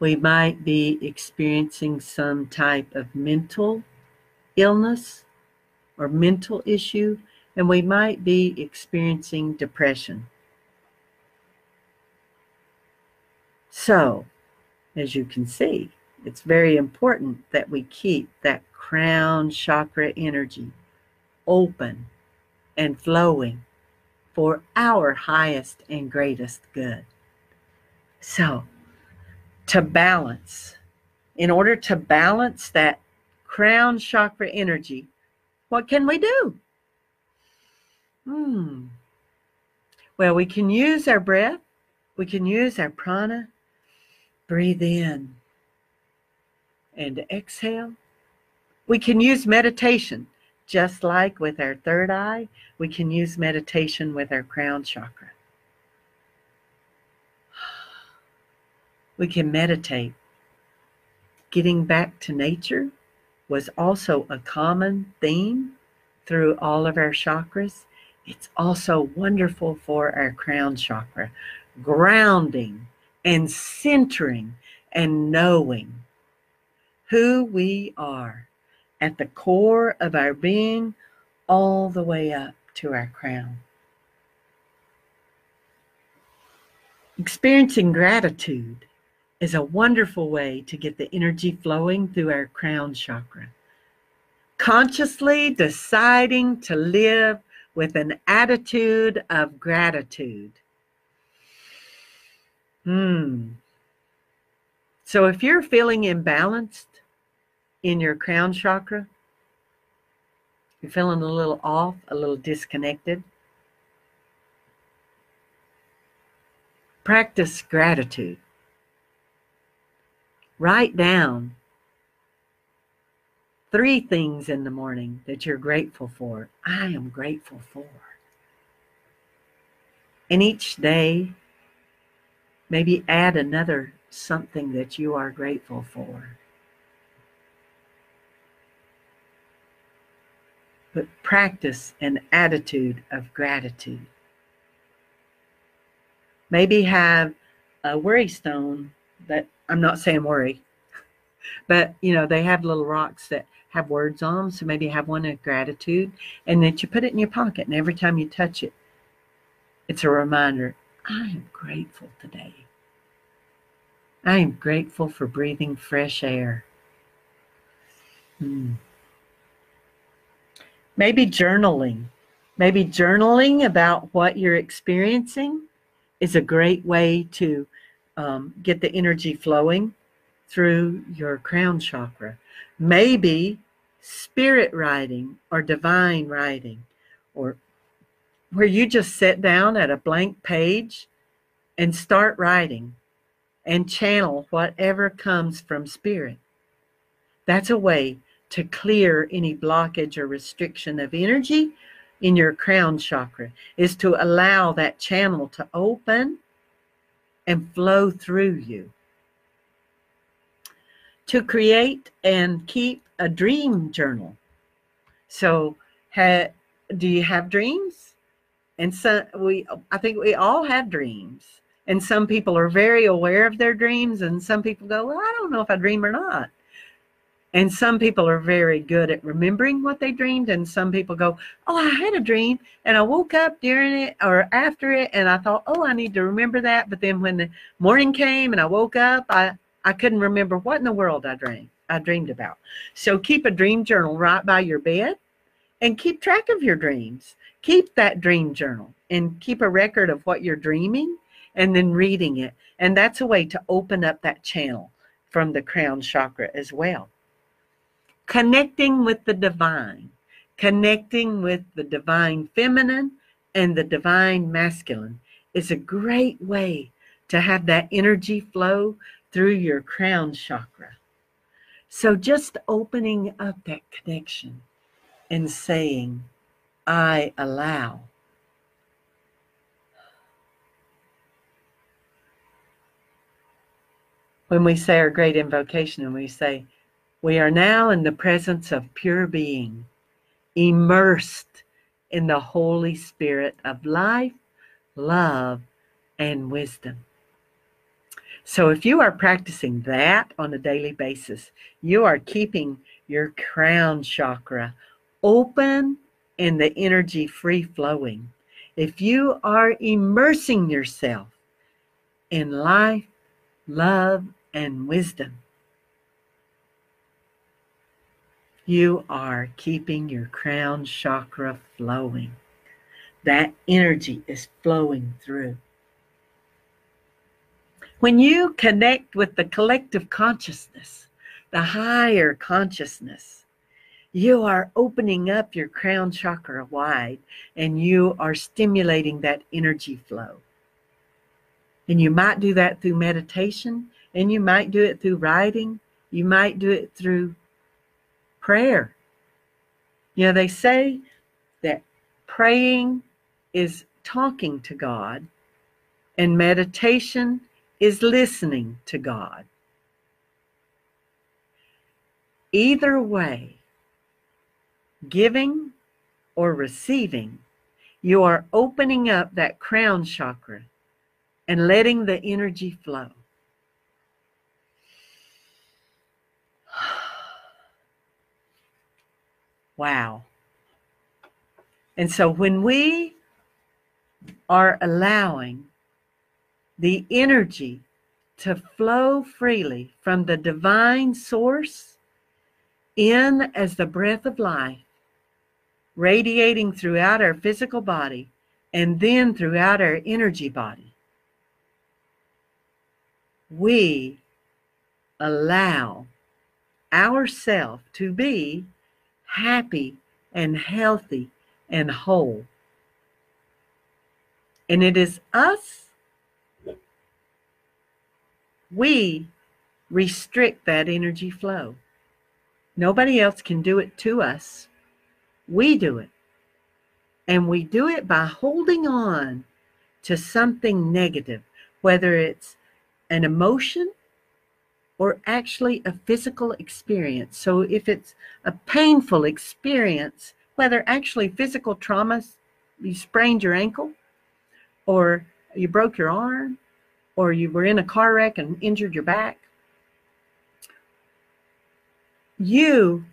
We might be experiencing some type of mental illness or mental issue, and we might be experiencing depression. So, as you can see, it's very important that we keep that crown chakra energy open and flowing for our highest and greatest good. So, to balance, in order to balance that crown chakra energy, what can we do? Well, we can use our breath. We can use our prana. Breathe in and exhale. We can use meditation. Just like with our third eye, we can use meditation with our crown chakra. We can meditate. Getting back to nature was also a common theme through all of our chakras. It's also wonderful for our crown chakra, grounding and centering and knowing who we are at the core of our being, all the way up to our crown. Experiencing gratitude is a wonderful way to get the energy flowing through our crown chakra. Consciously deciding to live with an attitude of gratitude. So if you're feeling imbalanced in your crown chakra, you're feeling a little off, a little disconnected, practice gratitude. Write down 3 things in the morning that you're grateful for. I am grateful for. And each day, maybe add another something that you are grateful for. But practice an attitude of gratitude. Maybe have a worry stone that, I'm not saying worry, but they have little rocks that have words on them. So maybe have one of gratitude, and that you put it in your pocket, and every time you touch it, it's a reminder, I am grateful today. I am grateful for breathing fresh air. Maybe journaling. Maybe journaling about what you're experiencing is a great way to get the energy flowing through your crown chakra. Maybe spirit writing or divine writing, or where you just sit down at a blank page and start writing and channel whatever comes from spirit. That's a way to clear any blockage or restriction of energy in your crown chakra, is to allow that channel to open and flow through you. To create and keep a dream journal. So, do you have dreams? And so I think we all have dreams. And some people are very aware of their dreams, and some people go, well, I don't know if I dream or not. And some people are very good at remembering what they dreamed, and some people go, oh, I had a dream, and I woke up during it or after it, and I thought, oh, I need to remember that. But then when the morning came and I woke up, I couldn't remember what in the world I dreamed about. So keep a dream journal right by your bed and keep track of your dreams. Keep that dream journal and keep a record of what you're dreaming and then reading it. And that's a way to open up that channel from the crown chakra as well. Connecting with the divine, connecting with the divine feminine and the divine masculine is a great way to have that energy flow through your crown chakra. So just opening up that connection and saying, I allow. When we say our great invocation and we say, we are now in the presence of pure being, immersed in the Holy Spirit of life, love, and wisdom. So if you are practicing that on a daily basis, you are keeping your crown chakra open and the energy free flowing. If you are immersing yourself in life, love, and wisdom, you are keeping your crown chakra flowing. That energy is flowing through. When you connect with the collective consciousness, the higher consciousness, you are opening up your crown chakra wide and you are stimulating that energy flow. And you might do that through meditation, and you might do it through writing, you might do it through prayer. You know, they say that praying is talking to God and meditation is listening to God. Either way, giving or receiving, you are opening up that crown chakra and letting the energy flow. Wow. And so when we are allowing the energy to flow freely from the divine source in as the breath of life, radiating throughout our physical body and then throughout our energy body, we allow ourselves to be happy and healthy and whole. And it is us, we restrict that energy flow. Nobody else can do it to us. We do it. And we do it by holding on to something negative, whether it's an emotion or actually a physical experience. So if it's a painful experience, whether actually physical traumas, you sprained your ankle, or you broke your arm, or you were in a car wreck and injured your back, you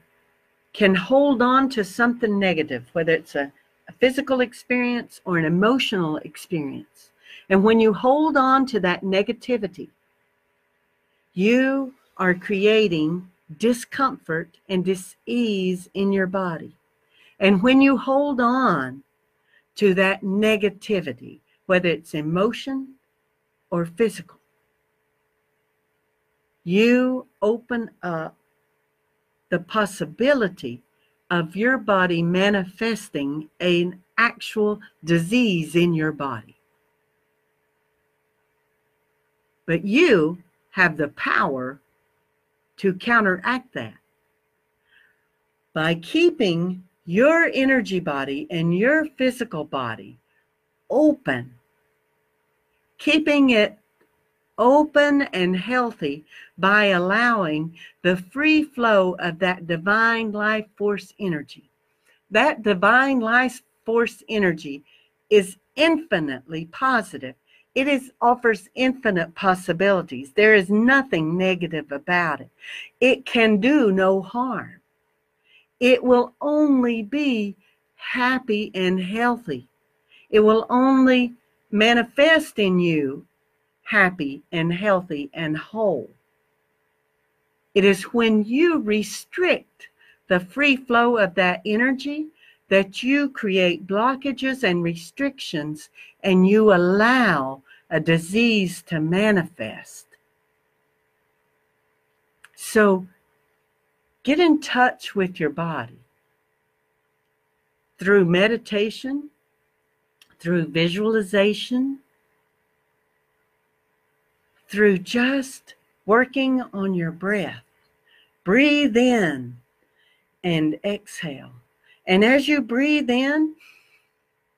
can hold on to something negative, whether it's a physical experience or an emotional experience. And when you hold on to that negativity, you are creating discomfort and dis-ease in your body. And when you hold on to that negativity, whether it's emotion or physical, you open up the possibility of your body manifesting an actual disease in your body. But you have the power to counteract that. By keeping your energy body and your physical body open, keeping it open and healthy by allowing the free flow of that divine life force energy. That divine life force energy is infinitely positive. It offers infinite possibilities. There is nothing negative about it. It can do no harm. It will only be happy and healthy. It will only manifest in you happy and healthy and whole. It is when you restrict the free flow of that energy that you create blockages and restrictions, and you allow a disease to manifest. So get in touch with your body through meditation, through visualization, through just working on your breath. Breathe in and exhale. And as you breathe in,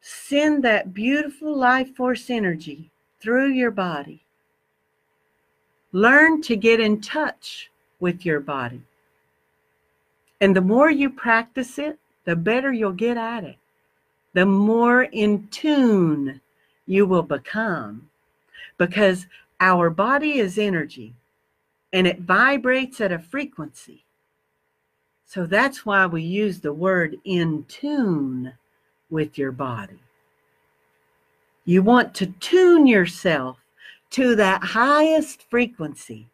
send that beautiful life force energy through your body. Learn to get in touch with your body. And the more you practice it, the better you'll get at it. The more in tune you will become. Because our body is energy, and it vibrates at a frequency. So that's why we use the word in tune with your body. You want to tune yourself to that highest frequency,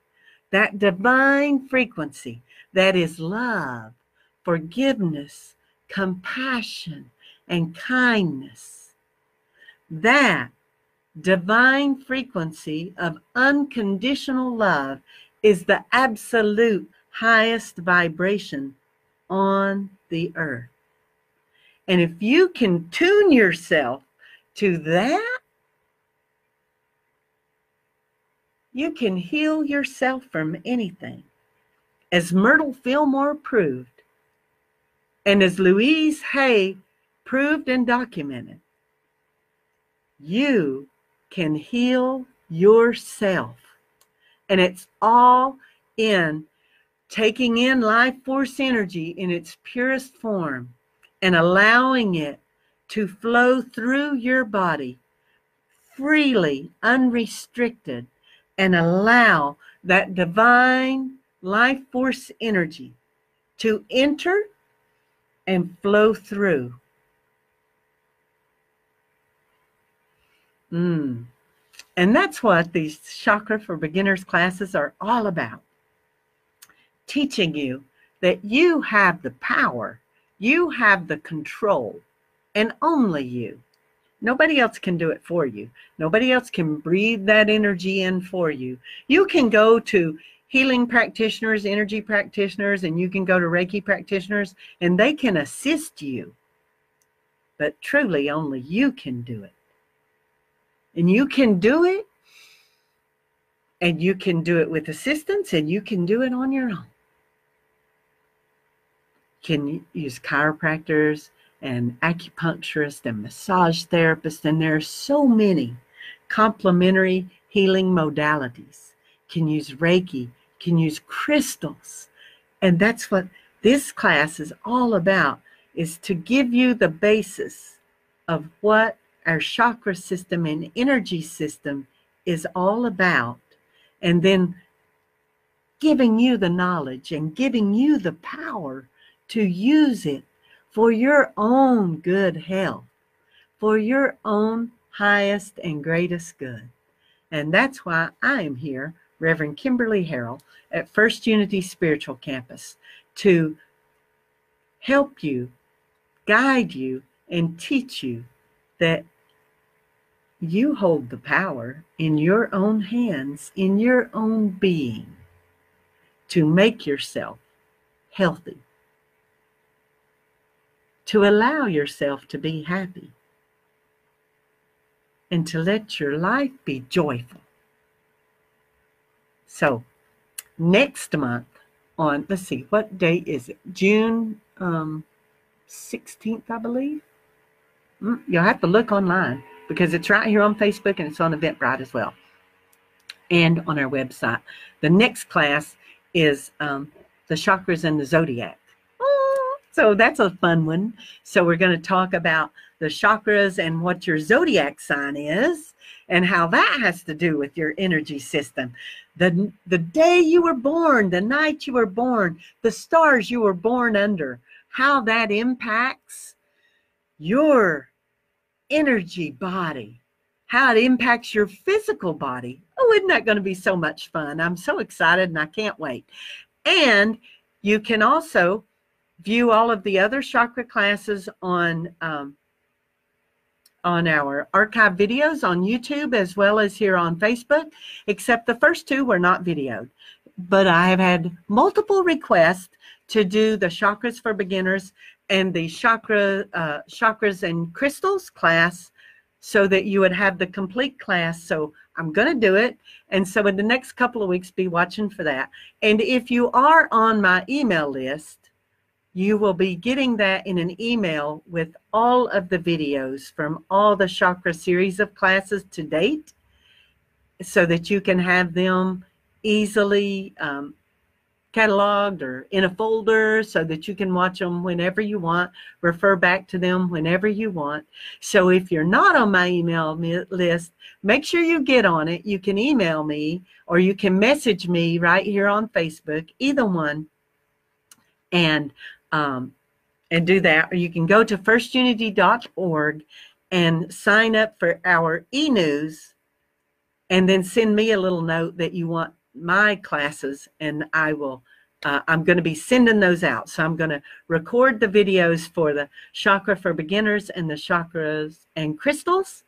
that divine frequency that is love, forgiveness, compassion, and kindness. That divine frequency of unconditional love is the absolute highest vibration on the earth. And if you can tune yourself to that, you can heal yourself from anything. As Myrtle Fillmore proved, and as Louise Hay proved and documented, you can heal yourself. And it's all in taking in life force energy in its purest form and allowing it to flow through your body freely, unrestricted, and allow that divine life force energy to enter and flow through. And that's what these Chakra for Beginners classes are all about. Teaching you that you have the power, you have the control, and only you. Nobody else can do it for you. Nobody else can breathe that energy in for you. You can go to healing practitioners, energy practitioners, and you can go to Reiki practitioners, and they can assist you. But truly, only you can do it. And you can do it, and you can do it with assistance, and you can do it on your own. You can use chiropractors and acupuncturists and massage therapists, and there are so many complementary healing modalities. You can use Reiki, you can use crystals, and that's what this class is all about, is to give you the basis of what our chakra system and energy system is all about, and then giving you the knowledge and giving you the power to use it for your own good health, for your own highest and greatest good. And that's why I am here, Reverend Kimberley Harrell, at First Unity Spiritual Campus, to help you, guide you, and teach you that you hold the power in your own hands, in your own being, to make yourself healthy, to allow yourself to be happy, and to let your life be joyful. So next month on, let's see, what date is it? June 16th, I believe. You'll have to look online because it's right here on Facebook and it's on Eventbrite as well and on our website. The next class is the chakras and the zodiac. So that's a fun one. So we're going to talk about the chakras and what your zodiac sign is and how that has to do with your energy system. The day you were born, the night you were born, the stars you were born under, how that impacts your energy body, how it impacts your physical body. Oh, isn't that going to be so much fun? I'm so excited and I can't wait. And you can also view all of the other chakra classes on our archive videos on YouTube as well as here on Facebook, except the first two were not videoed. But I have had multiple requests to do the chakras for beginners and the chakras and crystals class so that you would have the complete class. So I'm going to do it. And so in the next couple of weeks, be watching for that. And if you are on my email list, you will be getting that in an email with all of the videos from all the chakra series of classes to date so that you can have them easily cataloged or in a folder so that you can watch them whenever you want, refer back to them whenever you want. So if you're not on my email list, make sure you get on it. You can email me or you can message me right here on Facebook, either one, and do that. Or you can go to firstunity.org and sign up for our e-news and then send me a little note that you want my classes, and I will I'm going to be sending those out. So I'm going to record the videos for the chakra for beginners and the chakras and crystals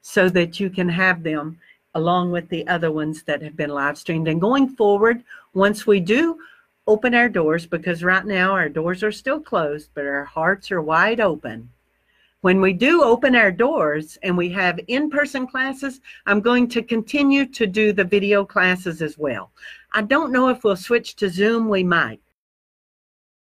so that you can have them along with the other ones that have been live streamed. And going forward, once we do open our doors, because right now our doors are still closed, but our hearts are wide open. When we do open our doors and we have in-person classes, I'm going to continue to do the video classes as well. I don't know if we'll switch to Zoom. We might.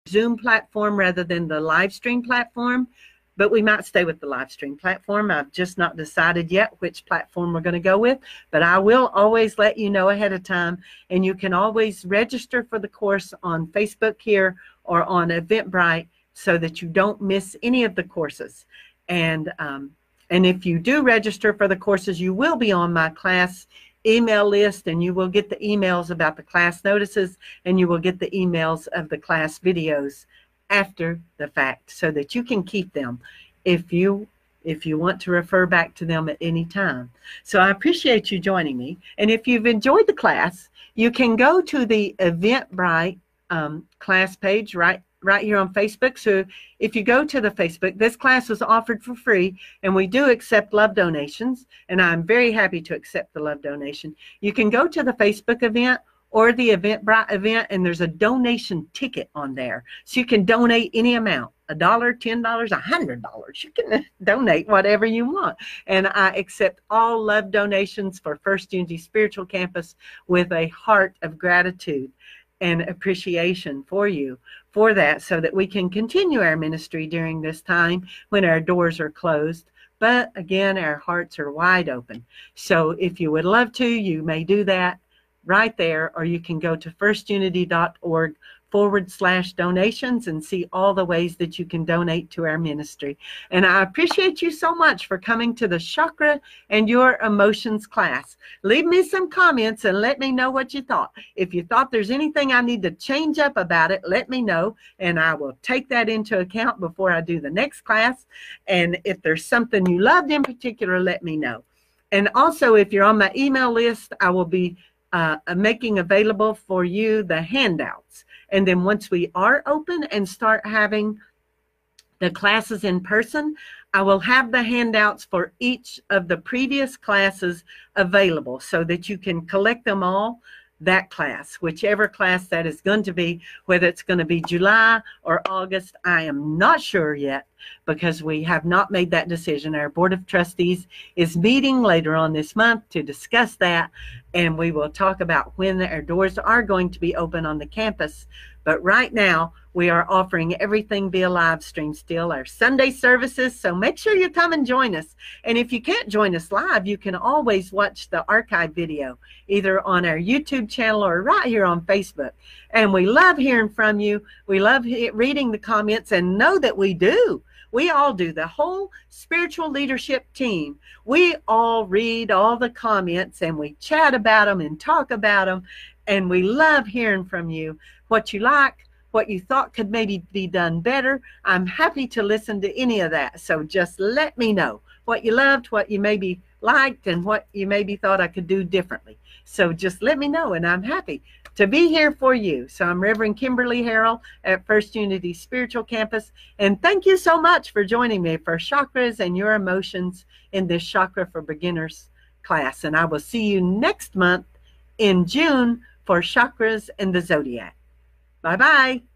Zoom platform rather than the live stream platform, but we might stay with the live stream platform. I've just not decided yet which platform we're going to go with, but I will always let you know ahead of time, and you can always register for the course on Facebook here or on Eventbrite so that you don't miss any of the courses. And if you do register for the courses, you will be on my class email list, and you will get the emails about the class notices, and you will get the emails of the class videos after the fact so that you can keep them if you want to refer back to them at any time. So I appreciate you joining me. And if you've enjoyed the class, you can go to the Eventbrite class page right here on Facebook. So if you go to the Facebook, this class was offered for free, and we do accept love donations, and I'm very happy to accept the love donation. You can go to the Facebook event or the Eventbrite event, and there's a donation ticket on there. So you can donate any amount, $1, $10, $100. You can donate whatever you want. And I accept all love donations for First Unity Spiritual Campus with a heart of gratitude and appreciation for you for that, so that we can continue our ministry during this time when our doors are closed. But again, our hearts are wide open. So if you would love to, you may do that right there, or you can go to firstunity.org/donations and see all the ways that you can donate to our ministry. And I appreciate you so much for coming to the Chakra and Your Emotions class. Leave me some comments and let me know what you thought. If you thought there's anything I need to change up about it, let me know, and I will take that into account before I do the next class. And if there's something you loved in particular, let me know. And also, if you're on my email list, I will be making available for you the handouts. And then once we are open and start having the classes in person, I will have the handouts for each of the previous classes available so that you can collect them all, that class, whichever class that is going to be, whether it's going to be July or August, I am not sure yet. because we have not made that decision. Our Board of Trustees is meeting later on this month to discuss that, and we will talk about when our doors are going to be open on the campus. But right now, we are offering everything via live stream still, our Sunday services. So make sure you come and join us. And if you can't join us live, you can always watch the archive video, either on our YouTube channel or right here on Facebook. And we love hearing from you. We love reading the comments, and know that we do. We all do. The whole spiritual leadership team. We all read all the comments, and we chat about them and talk about them. And we love hearing from you, what you like, what you thought could maybe be done better. I'm happy to listen to any of that. So just let me know what you loved, what you maybe liked, and what you maybe thought I could do differently. So just let me know, and I'm happy to be here for you. So I'm Reverend Kimberley Harrell at First Unity Spiritual Campus. And thank you so much for joining me for Chakras and Your Emotions in this Chakra for Beginners class. And I will see you next month in June for Chakras and the Zodiac. Bye-bye.